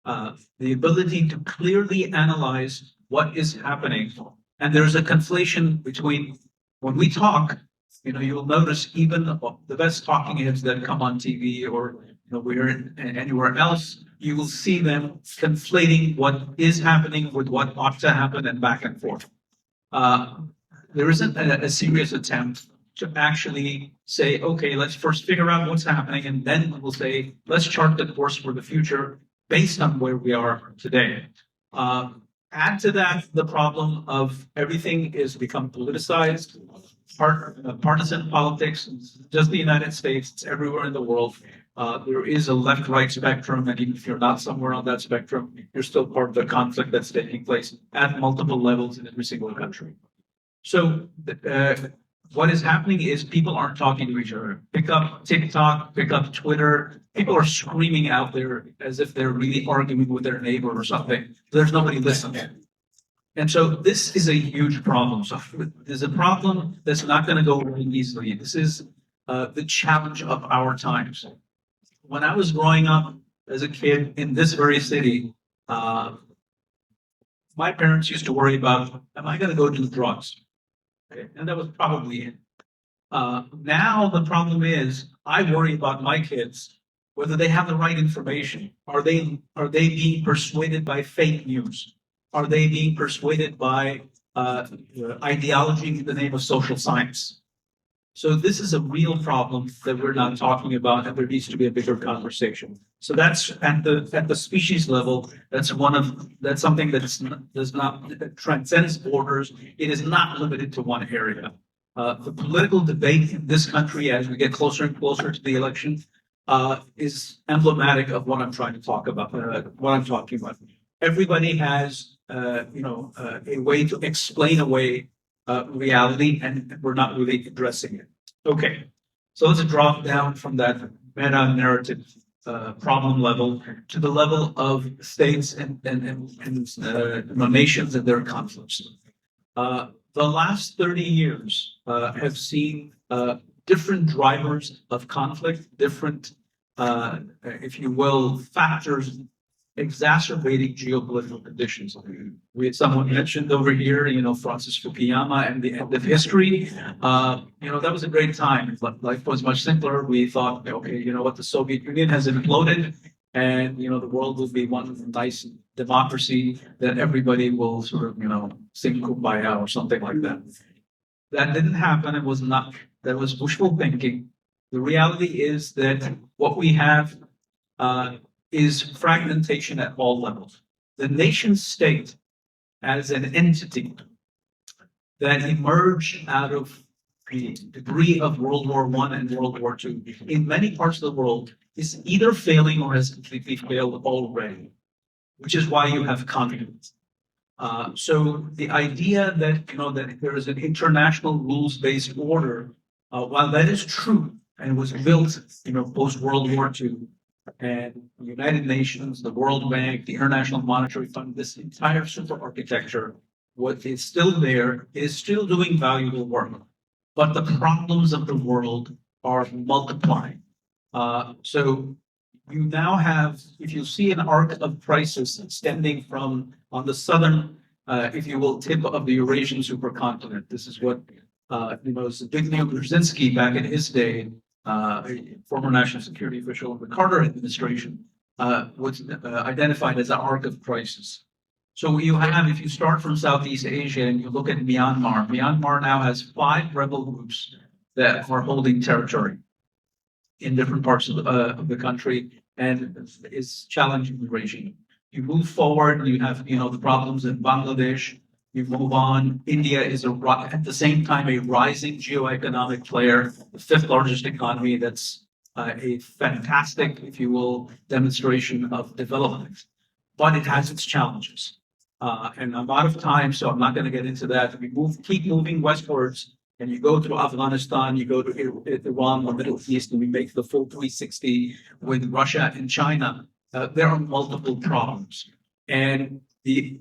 The ability to clearly analyze what is happening. And there's a conflation between when we talk, you'll notice even the best talking heads that come on TV or we're anywhere else, you will see them conflating what is happening with what ought to happen and back and forth. There isn't a serious attempt to actually say, okay, let's first figure out what's happening, and then we'll say, let's chart the course for the future based on where we are today. Add to that the problem of everything is become politicized, partisan politics, just the United States, it's everywhere in the world. There is a left-right spectrum, and even if you're not somewhere on that spectrum, you're still part of the conflict that's taking place at multiple levels in every single country. So what is happening is people aren't talking to each other. Pick up TikTok, pick up Twitter. People are screaming out there as if they're really arguing with their neighbor or something. There's nobody listening. And so this is a huge problem. So there's a problem that's not going to go away easily. This is the challenge of our times. When I was growing up as a kid in this very city, my parents used to worry about, am I going to go do drugs? Okay? And that was probably it. Now the problem is, I worry about my kids, whether they have the right information. Are they being persuaded by fake news? Are they being persuaded by ideology in the name of social science? So this is a real problem that we're not talking about, and there needs to be a bigger conversation. So that's at the species level. That's something that transcends borders. It is not limited to one area. The political debate in this country, as we get closer and closer to the election, is emblematic of what I'm trying to talk about. What I'm talking about. Everybody has, a way to explain away reality, and we're not really addressing it. Okay, so let's drop down from that meta narrative problem level to the level of states and nations and their conflicts. The last 30 years have seen different drivers of conflict, different, if you will, factors exacerbating geopolitical conditions. Someone mentioned over here, Francis Fukuyama and the end of history. That was a great time. Life was much simpler. We thought, okay, the Soviet Union has imploded, and the world will be one nice democracy that everybody will sort of, sing kumbaya or something like that. That didn't happen. That was wishful thinking. The reality is that what we have is fragmentation at all levels. The nation state as an entity that emerged out of the debris of World War I and World War II in many parts of the world is either failing or has completely failed already, which is why you have conflict. So the idea that that there is an international rules-based order, while that is true and was built post World War II, and the United Nations, the World Bank, the International Monetary Fund, this entire super architecture, what is still there is still doing valuable work, but the problems of the world are multiplying. So you now have, if you see an arc of crisis extending from on the southern, if you will, tip of the Eurasian supercontinent. This is what Zbigniew Brzezinski back in his day, former national security official of the Carter administration, was identified as an arc of crisis. So you have, if you start from Southeast Asia and you look at Myanmar, Myanmar now has 5 rebel groups that are holding territory in different parts of the country and is challenging the regime. You move forward, you have the problems in Bangladesh. You move on. India is at the same time a rising geoeconomic player, the 5th largest economy. That's a fantastic, if you will, demonstration of development, but it has its challenges. And I'm out of time, so I'm not going to get into that. We keep moving westwards, and you go through Afghanistan, you go to Iran, the Middle East, and we make the full 360 with Russia and China. There are multiple problems, and the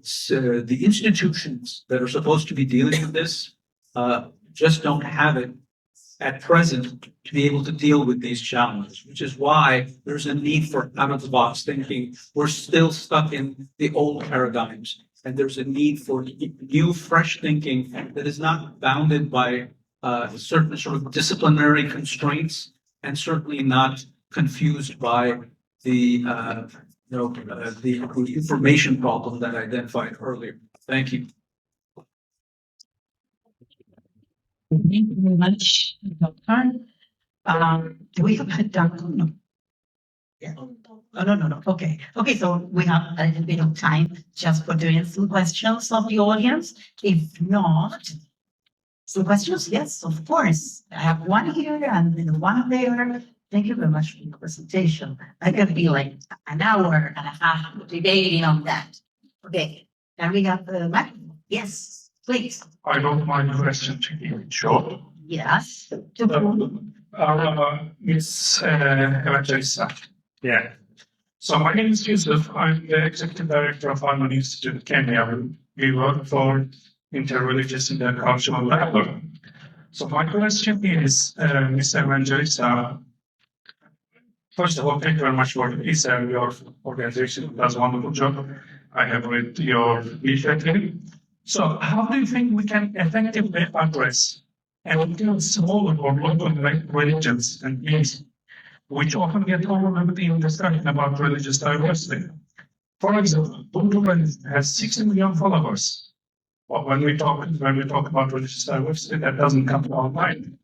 institutions that are supposed to be dealing with this just don't have it at present to be able to deal with these challenges, which is why there's a need for out-of-the-box thinking. We're still stuck in the old paradigms, and there's a need for new, fresh thinking that is not bounded by certain sort of disciplinary constraints, and certainly not confused by the information problem that I identified earlier. Thank you. Thank you very much, Dr. Do we have had done? No. Yeah. Oh, no. Okay. So we have a little bit of time just for doing some questions of the audience. If not, some questions? Yes, of course. I have one here and one there. Thank you very much for your presentation. I can be like an hour and a half debating on that. Okay. Can we have the microphone? Yes, please. I don't mind the question to be short. Yes. Miss Evangelista. Yeah. So my name is Yusuf. I'm the executive director of Harmony Institute in Kenya. We work for interreligious and cultural dialogue. So my question is, Miss Evangelista, first of all, thank you very much for the piece, and your organization does a wonderful job. I have read your leaflet. So how do you think we can effectively address and include smaller or local religions and beliefs, which often get overlooked in discussion about religious diversity? For example, Bukhari has 60 million followers. But when we talk about religious diversity, that doesn't come to our mind.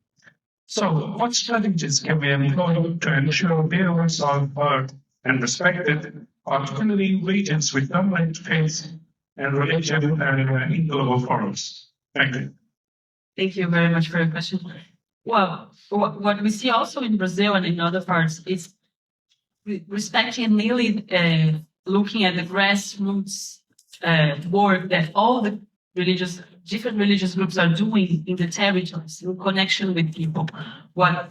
So what strategies can we employ to ensure their voices are heard and respected, particularly in regions with dominant faith and religion in global forums? Thank you. Thank you very much for your question. Well, what we see also in Brazil and in other parts is respecting and really looking at the grassroots work that all the different religious groups are doing in the territories in connection with people. What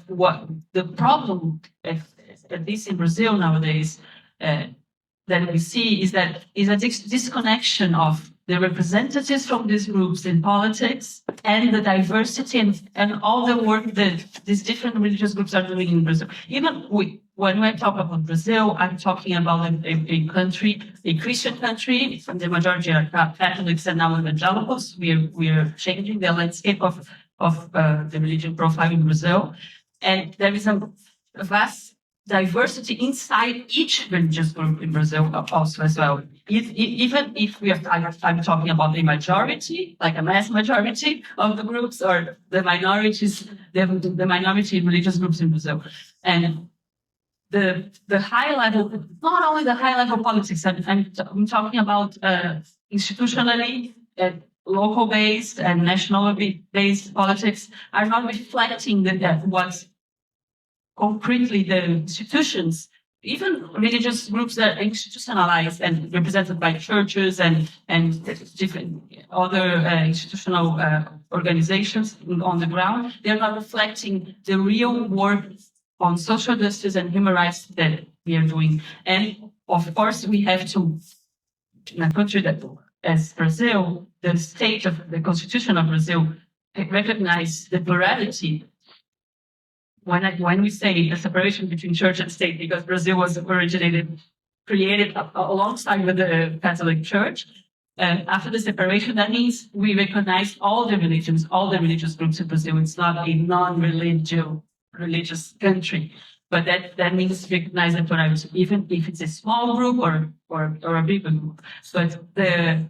the problem, at least in Brazil nowadays, that we see is a disconnection of the representatives from these groups in politics and the diversity and all the work that these different religious groups are doing in Brazil. Even when I talk about Brazil, I'm talking about a country, a Christian country. The majority are Catholics and now evangelicals. We are changing the landscape of the religion profile in Brazil, and there is a vast diversity inside each religious group in Brazil also as well. Even if I'm talking about a majority, like a mass majority of the groups, or the minorities, the minority religious groups in Brazil, and the high level, not only the high level politics. I'm talking about institutionally, local based and national based politics are not reflecting what concretely the institutions, even religious groups that are institutionalized and represented by churches and different other institutional organizations on the ground, they're not reflecting the real work on social justice and human rights that we are doing. And of course, we have to, in a country that, as Brazil, the state of the constitution of Brazil recognize the plurality. When we say the separation between church and state, because Brazil was created alongside with the Catholic Church, after the separation, that means we recognize all the religions, all the religious groups in Brazil. It's not a non-religious country, but that means recognize the plurality, even if it's a small group or a big group. But the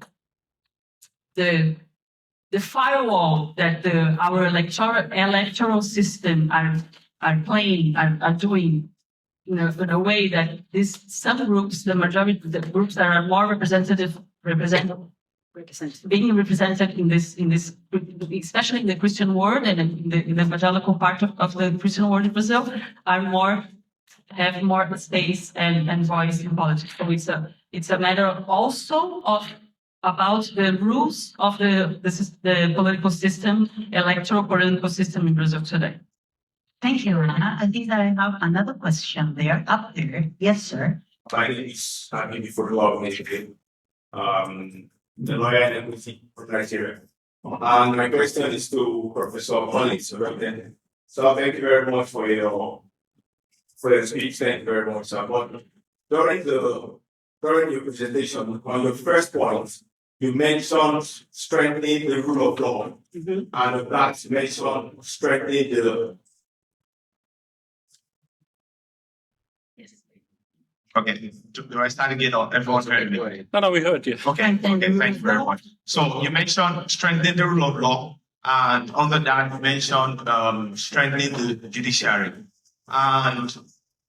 firewall that our electoral system are doing, in a way that some groups, the majority of the groups that are more being represented in this, especially in the Christian world and in the evangelical part of the Christian world in Brazil, have more space and voice in politics. So it's a matter about the rules of the political system, electoral political system in Brazil today. Thank you, Rana. I think that I have another question there, up there. Yes, sir. My name is Rahim for Law of Michigan, the lawyer and everything for Nigeria. And my question is to Professor Bokhari. So thank you very much for your speech. Thank you very much. But during your presentation, on the first point, you mentioned strengthening the rule of law, and that mentioned strengthening the. Okay, do I start again or everyone's heard me? No, we heard you. Okay, thank you very much. So you mentioned strengthening the rule of law, and under that you mentioned strengthening the judiciary. And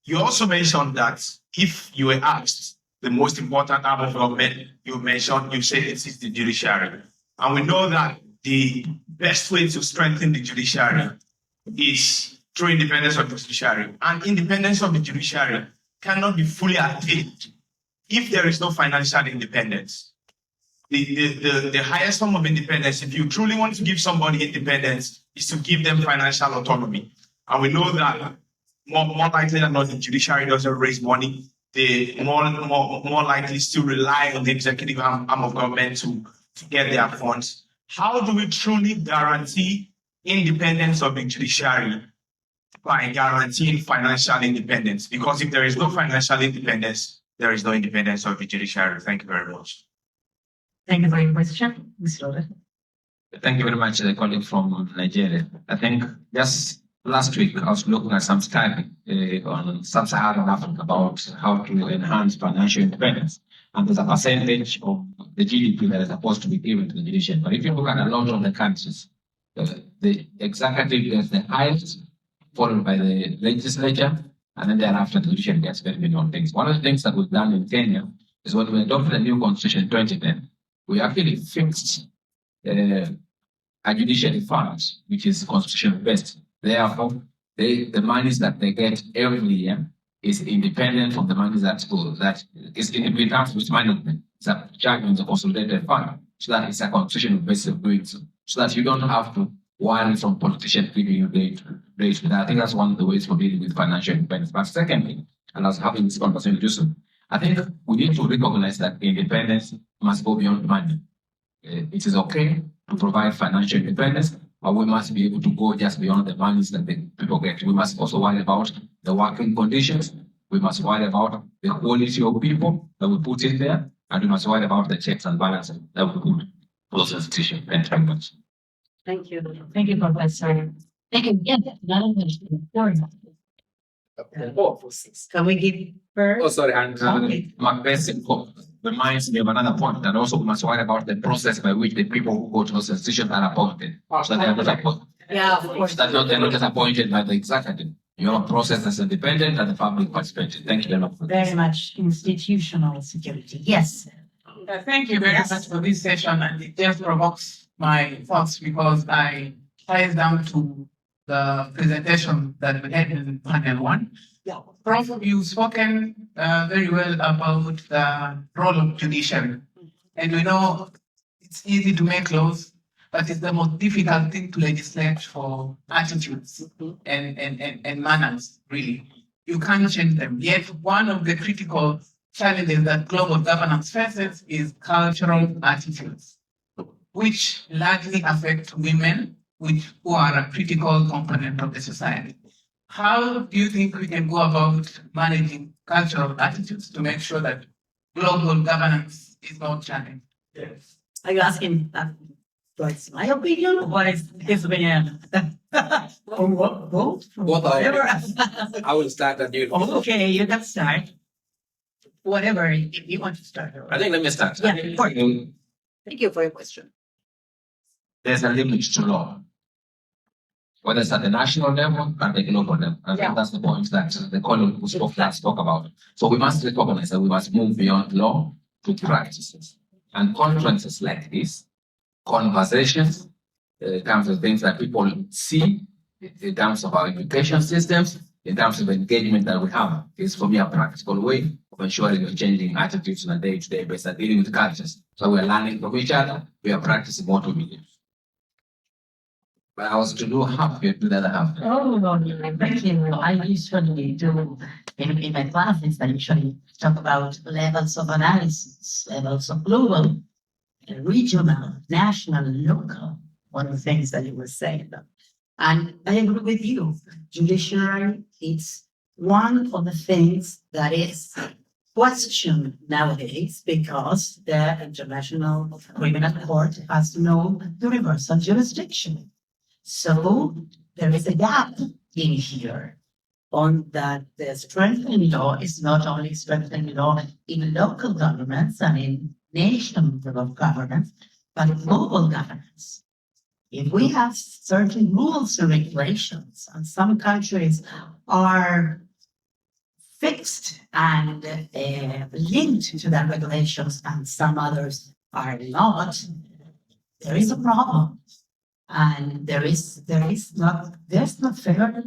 you also mentioned that if you were asked the most important arm of government, you said it is the judiciary. And we know that the best way to strengthen the judiciary is through independence of the judiciary. And independence of the judiciary cannot be fully attained if there is no financial independence. The highest form of independence, if you truly want to give somebody independence, is to give them financial autonomy. And we know that more likely than not, the judiciary doesn't raise money. They more likely still rely on the executive arm of government to get their funds. How do we truly guarantee independence of the judiciary? By guaranteeing financial independence, because if there is no financial independence, there is no independence of the judiciary. Thank you very much. Thank you for your question, Ms. Odote. Thank you very much, the colleague from Nigeria. I think just last week I was looking at some study on sub-Saharan Africa about how to enhance financial independence. And there's a percentage of the GDP that is supposed to be given to the judiciary. But if you look at a lot of the countries, the executive gets the highest, followed by the legislature, and then thereafter the judiciary gets very many things. One of the things that we've done in Kenya is when we adopted a new constitution in 2010, we actually fixed a judiciary fund, which is constitutional based. Therefore, the monies that they get every year is independent from the monies that is in terms of management. It's a charge on the consolidated fund, so that it's a constitutional basis of doing so that you don't have to worry from politicians giving you day to day. I think that's one of the ways for dealing with financial independence. But secondly, and I was having this conversation with Yusuf, I think we need to recognize that independence must go beyond money. It is okay to provide financial independence, but we must be able to go just beyond the monies that the people get. We must also worry about the working conditions. We must worry about the quality of people that we put in there, and we must worry about the checks and balances that we put those institutions. Thank you very much. Thank you. Thank you, Professor. Thank you. Yeah, another question. Sorry. Can we give her? Oh, sorry, and Mcebisi reminds me of another point that also we must worry about the process by which the people who go to those institutions are appointed. So they are not appointed. Yeah, of course. That they're not just appointed by the executive. Your process is independent and the public participated. Thank you very much. Very much institutional security. Yes. Thank you very much for this session, and it just provokes my thoughts because I ties down to the presentation that we had in panel 1. Yeah. Prof, you've spoken very well about the role of judiciary. And we know it's easy to make laws, but it's the most difficult thing to legislate for attitudes and manners, really. You can't change them. Yet one of the critical challenges that global governance faces is cultural attitudes, which largely affect women, who are a critical component of the society. How do you think we can go about managing cultural attitudes to make sure that global governance is not challenged? Yes. Are you asking what's my opinion or what is his opinion? On what? Both? Whatever. I will start and you. Okay, you can start. Whatever, if you want to start. I think let me start. Yeah, of course. Thank you for your question. There's a limit to law, whether it's at the national level and the global level. I think that's the point that the colleague who spoke last spoke about. So we must recognize that we must move beyond law to practices. And conferences like this, conversations, in terms of things that people see, in terms of our education systems, in terms of engagement that we have, is for me a practical way of ensuring we're changing attitudes on a day-to-day basis and dealing with cultures. So we're learning from each other, we are practicing what we believe. But I was to do half, you do the other half. Oh, thank you. I usually do, in my classes, I usually talk about levels of analysis, levels of global, regional, national, local, one of the things that you were saying. And I agree with you. Judiciary, it's one of the things that is questioned nowadays because the International Criminal Court has no universal jurisdiction. So there is a gap in here on that the strengthening law is not only strengthening law in local governments and in national level of governance, but global governance. If we have certain rules and regulations, and some countries are fixed and linked to that regulations, and some others are not, there is a problem. And there's not fair,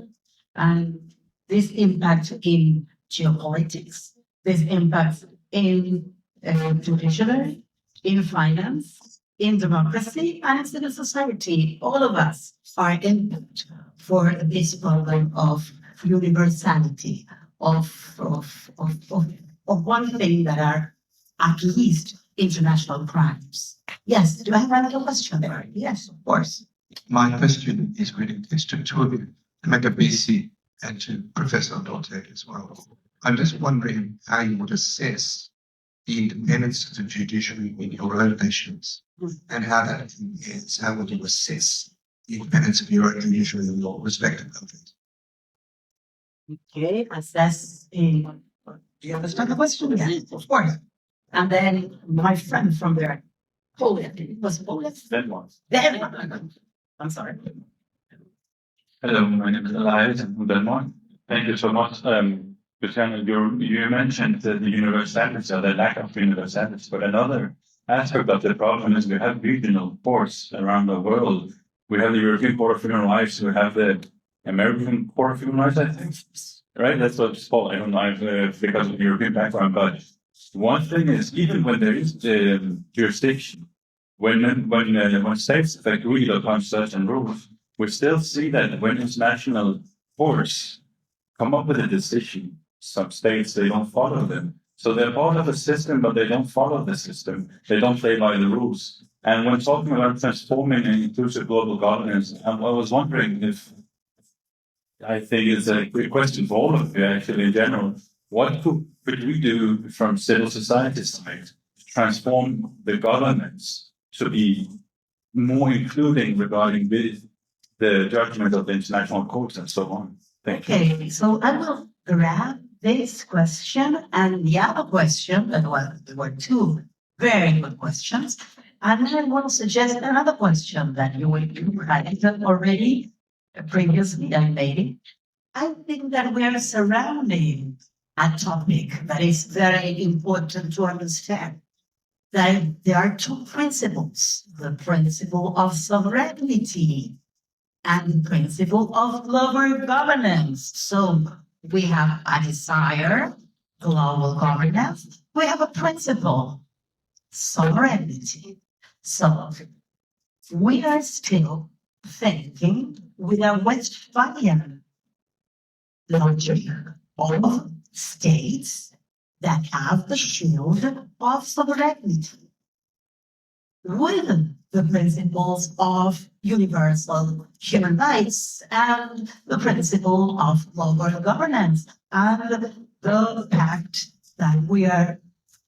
and this impact in geopolitics, this impact in judiciary, in finance, in democracy, and in civil society. All of us are input for this problem of universality, of one thing that are at least international crimes. Yes, do I have another question there? Yes, of course. My question is really to two of you, Mcebisi and to Professor Odote as well. I'm just wondering how you would assess the independence of the judiciary in your own nations and how that is, how would you assess the independence of your own judiciary in your respective countries? Okay, assess in. Do you understand the question? Yes, of course. And then my friend from there, Poland, it was Poland? Denmark. Denmark. I'm sorry. Hello, my name is Elias from Denmark. Thank you so much. Luciana, you mentioned the universality or the lack of universality, but another aspect of the problem is we have regional courts around the world. We have the European Court of Human Rights, we have the American Court of Human Rights, I think. Right? That's what it's called. I don't know because of the European background, but one thing is, even when there is the jurisdiction, when states agree upon certain rules, we still see that when international courts come up with a decision, some states, they don't follow them. So they're part of a system, but they don't follow the system. They don't play by the rules. And when talking about transforming an inclusive global governance, I was wondering if, I think it's a good question for all of you actually in general, what could we do from civil society side to transform the governments to be more including regarding the judgment of the international courts and so on? Thank you. Okay, so I will grab this question and the other question, well, there were two very good questions. And I want to suggest another question that you had already previously, I made it. I think that we are surrounding a topic that is very important to understand. That there are two principles, the principle of sovereignty and the principle of global governance. So we have a desire, global governance. We have a principle, sovereignty. So we are still thinking with a Westphalian logic of states that have the shield of sovereignty with the principles of universal human rights and the principle of global governance and the fact that we are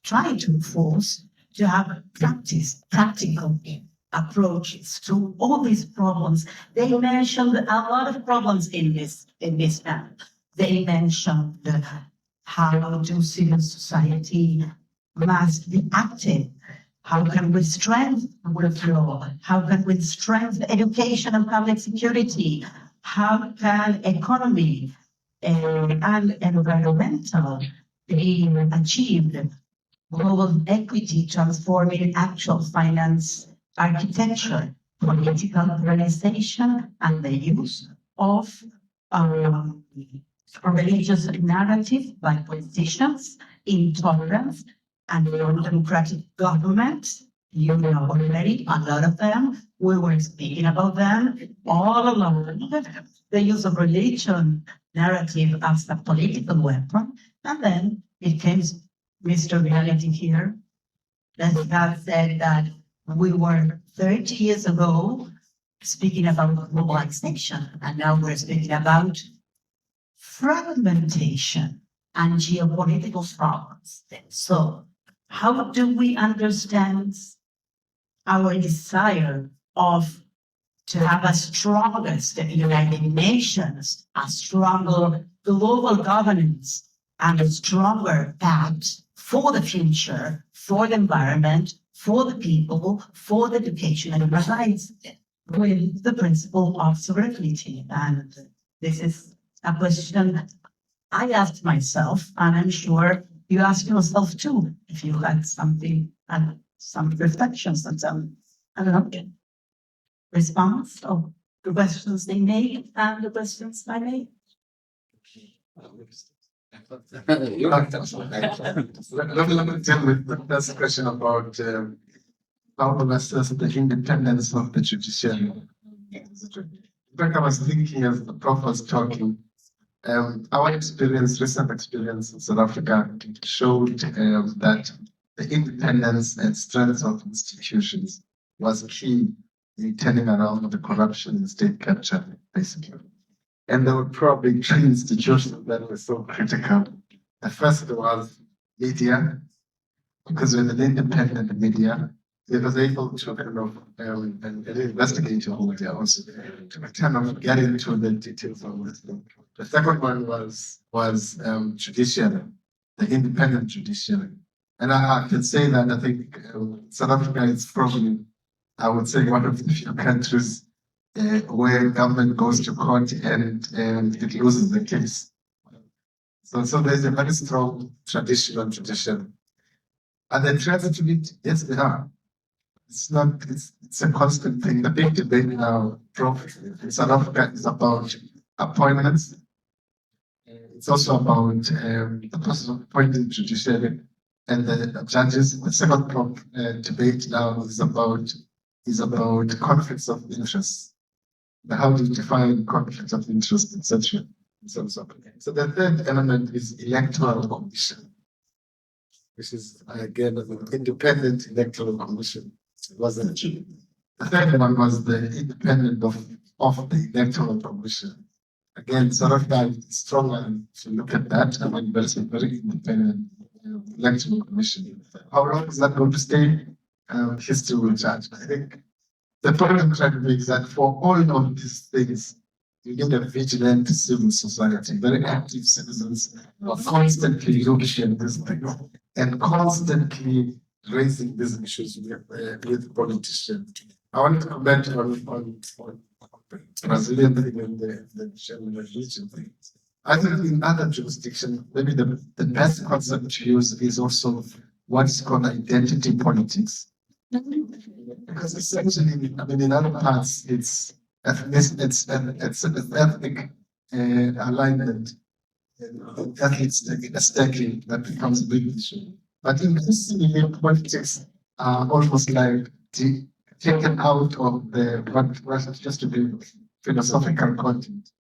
trying to enforce to have practical approaches to all these problems. They mentioned a lot of problems in this panel. They mentioned how do civil society must be active. How can we strengthen rule of law? How can we strengthen education and public security? How can economy and environmental be achieved? Global equity transforming actual finance architecture, political organization, and the use of religious narrative by politicians, intolerance, and non-democratic government. You know already a lot of them. We were speaking about them all along. The use of religion narrative as a political weapon. And then it came Mr. Reality here that had said that we were 30 years ago speaking about globalization, and now we're speaking about fragmentation and geopolitical problems. So how do we understand our desire to have a strongest United Nations, a stronger global governance, and a stronger pact for the future, for the environment, for the people, for the education and human rights, with the principle of sovereignty? And this is a question I asked myself, and I'm sure you asked yourself too, if you had something and some reflections and some, I don't know, response of the questions they made and the questions I made. Let me deal with the first question about how to assess the independence of the judiciary. In fact, I was thinking as the Prof was talking, our recent experience in South Africa showed that the independence and strength of institutions was key in turning around the corruption and state capture, basically. And there were probably three institutions that were so critical. The first was media, because with an independent media, it was able to kind of and investigate your media also to kind of get into the details of this thing. The second one was judiciary, the independent judiciary. And I can say that I think South Africa is probably, I would say, one of the few countries where government goes to court and it loses the case. So there's a very strong tradition on judiciary. Are they threats to it? Yes, they are. It's not. It's a constant thing. The big debate now, Prof, in South Africa is about appointments. It's also about the process of appointing judiciary and the judges. The second debate now is about conflicts of interest. How do you define conflicts of interest, etc. So the third element is electoral commission, which is again an independent electoral commission. It wasn't true. The third one was the independent of the electoral commission. Again, South Africa is stronger to look at that. I mean, there's a very independent electoral commission. How long is that going to stay? History will judge. I think the point I'm trying to make is that for all of these things, you need a vigilant civil society, very active citizens who are constantly looking at this thing and constantly raising these issues with politicians. I want to comment on Brazilian thing and the German religion thing. I think in other jurisdictions, maybe the best concept to use is also what's called identity politics. Because essentially, I mean, in other parts, it's ethnic alignment, ethnic stacking that becomes a big issue. But increasingly, politics are almost like taken out of the what just to be philosophical content.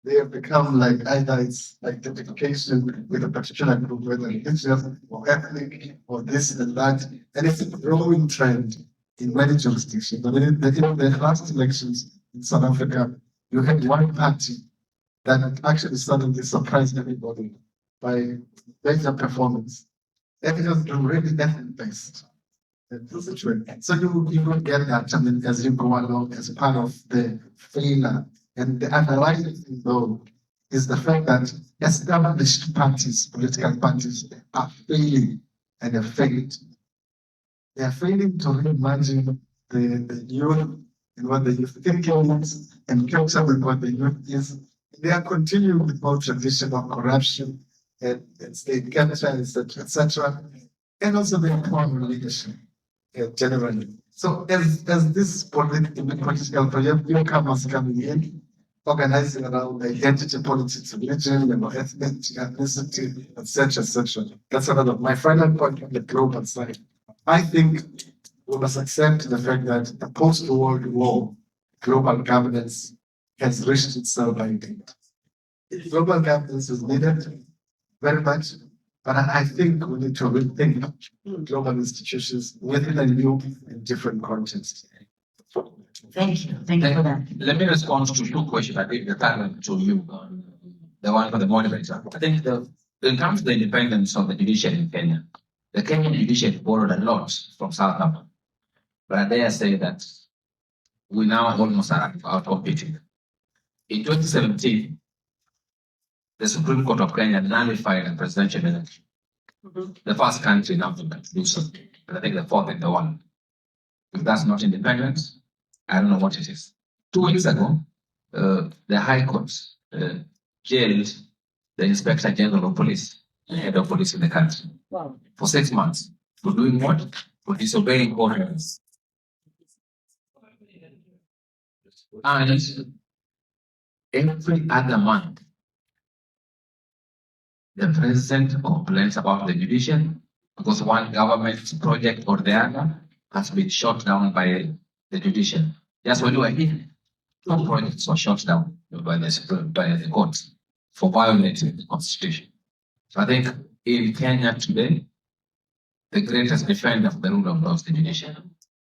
They have become like either it's identification with a particular group, whether religious or ethnic or this and that, and it's a growing trend in many jurisdictions. I mean, in the last elections in South Africa, you had one party that actually suddenly surprised everybody by better performance. And it was really ethnic-based. So you will get that, I mean, as you go along as part of the failure. And the underlying thing, though, is the fact that established parties, political parties, are failing and have failed. They are failing to reimagine the youth and what the youth thinking is and catch up with what the youth is. They are continuing with old tradition of corruption and state capture, etc., and also the informal leadership generally. So as this political project newcomers coming in, organizing around identity politics, religion, ethnicity, etc. That's another. My final point on the global side. I think we must accept the fact that the post-World War global governance has reached its sell-by date. Global governance is needed very much, but I think we need to rethink global institutions within a new and different context. Thank you. Thank you for that. Let me respond to two questions. I think the third one to you, the one for the moderator. I think when it comes to the independence of the judiciary in Kenya, the Kenyan judiciary borrowed a lot from South Africa. But I dare say that we now almost are outcompeting. In 2017, the Supreme Court of Kenya nullified the presidential election. The first country in Africa to do so, but I think the fourth in the world. If that's not independence, I don't know what it is. 2 weeks ago, the High Court jailed the Inspector General of Police, the head of police in the country, for 6 months. For doing what? For disobeying orders. And every other month, the president complains about the judiciary because one government project or the other has been shut down by the judiciary. Just when you were here, 2 projects were shut down by the courts for violating the constitution. So I think in Kenya today, the greatest defender of the rule of law is the judiciary.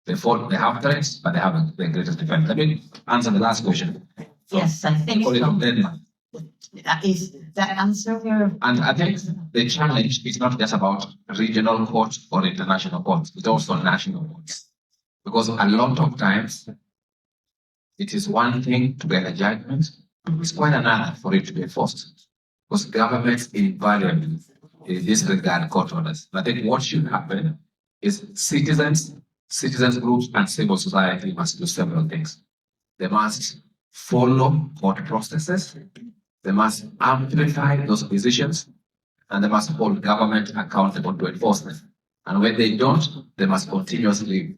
They have threats, but they have the greatest defender. Let me answer the last question. Yes, I think so. Is that answer your? And I think the challenge is not just about regional courts or international courts, it's also national courts. Because a lot of times it is one thing to get a judgment, it's quite another for it to be enforced. Because governments invariably disregard court orders. I think what should happen is citizens groups, and civil society must do several things. They must follow court processes, they must amplify those decisions, and they must hold government accountable to enforcement. And when they don't, they must continuously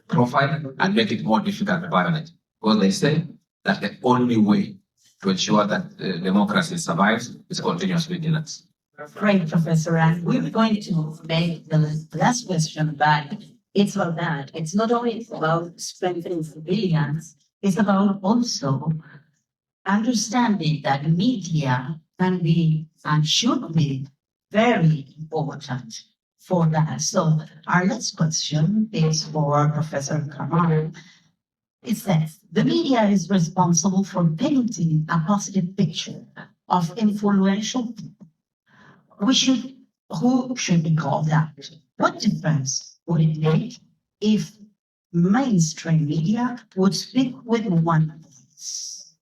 profile and make it more difficult to violate. Because they say that the only way to ensure that democracy survives is continuous vigilance. Great, Professor. And we're going to make the last question, but it's about that. It's not only about strengthening civilians, it's about also understanding that media can be and should be very important for that. So our last question is for Professor Kamran. It says, the media is responsible for painting a positive picture of influential people. Who should be called out? What difference would it make if mainstream media would speak with one voice?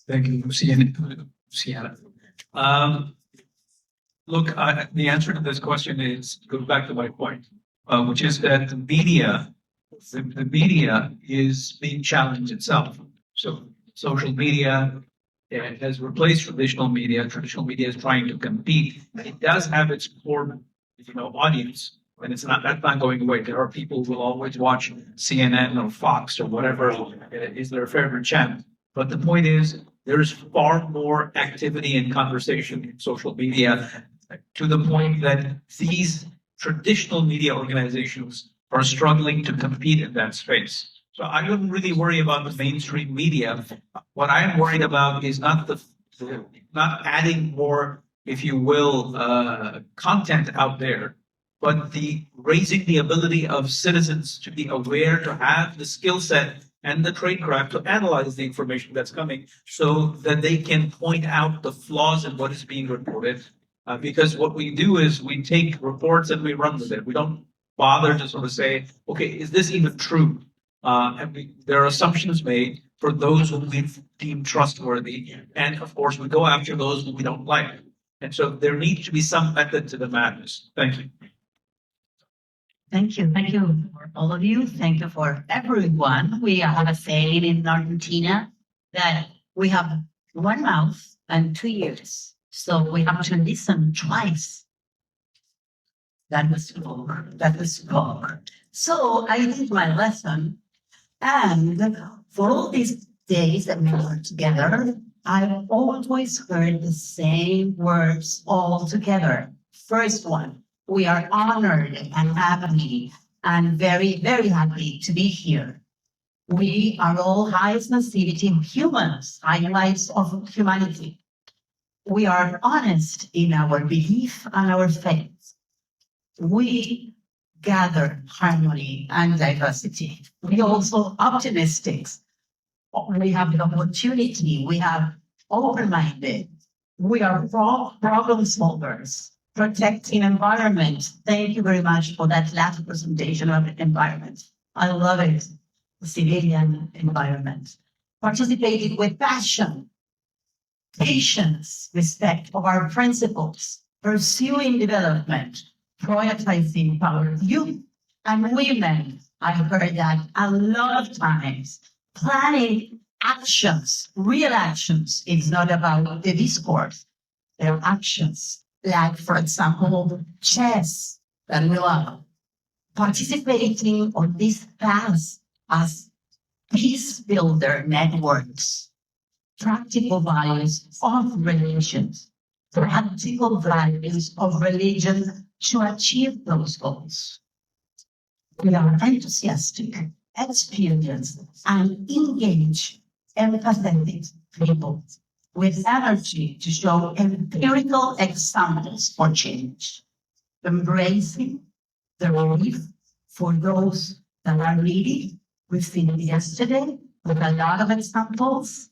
Thank you, Luciana. Look, the answer to this question goes back to my point, which is that the media is being challenged itself. So social media has replaced traditional media. Traditional media is trying to compete. It does have its core, audience, and that's not going away. There are people who will always watch CNN or Fox or whatever is their favorite channel. But the point is, there's far more activity and conversation in social media, to the point that these traditional media organizations are struggling to compete in that space. So I wouldn't really worry about the mainstream media. What I'm worried about is not adding more, if you will, content out there, but raising the ability of citizens to be aware, to have the skill set and the tradecraft to analyze the information that's coming, so that they can point out the flaws in what is being reported. Because what we do is we take reports and we run with it. We don't bother to sort of say, okay, is this even true? There are assumptions made for those who we deem trustworthy. And of course, we go after those who we don't like. And so there needs to be some method to the madness. Thank you. Thank you. Thank you for all of you. Thank you for everyone. We have a saying in Argentina that we have one mouth and 2 ears. So we have to listen twice. That was spoke. So I did my lesson. And for all these days that we were together, I've always heard the same words all together. First one, we are honored and happy and very, very happy to be here. We are all high sensitivity humans, highlights of humanity. We are honest in our belief and our faith. We gather harmony and diversity. We also optimistic. We have the opportunity. We have open-minded. We are problem solvers, protecting environment. Thank you very much for that last presentation of environment. I love it. The civilian environment. Participating with passion, patience, respect of our principles, pursuing development, prioritizing power of youth and women. I've heard that a lot of times. Planning actions, real actions. It's not about the discourse. There are actions, like, for example, chess that we love. Participating on this path as peace builder networks. Practical values of religions. Practical values of religion to achieve those goals. We are enthusiastic, experienced, and engaged, empathetic people with energy to show empirical examples for change, embracing the relief for those that are needy. We've seen it yesterday with a lot of examples,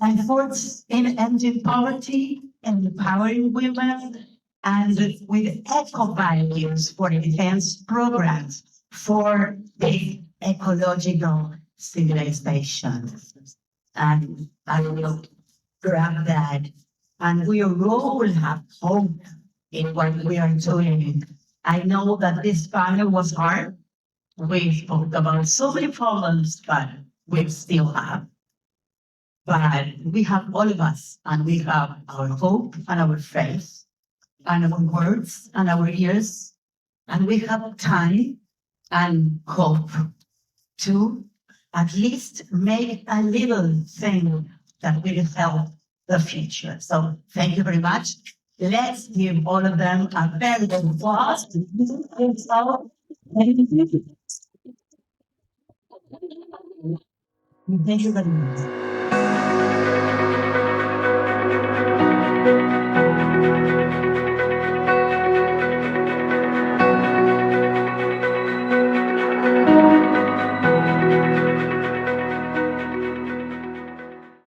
efforts in ending poverty and empowering women, and with eco values for defense programs for the ecological civilization. And I will grab that. And we all have hope in what we are doing. I know that this panel was hard. We spoke about so many problems, but we still have. But we have all of us, and we have our hope and our faith, and our words and our ears, and we have time and hope to at least make a little thing that will help the future. So thank you very much. Let's give all of them a very good applause. Thank you very much.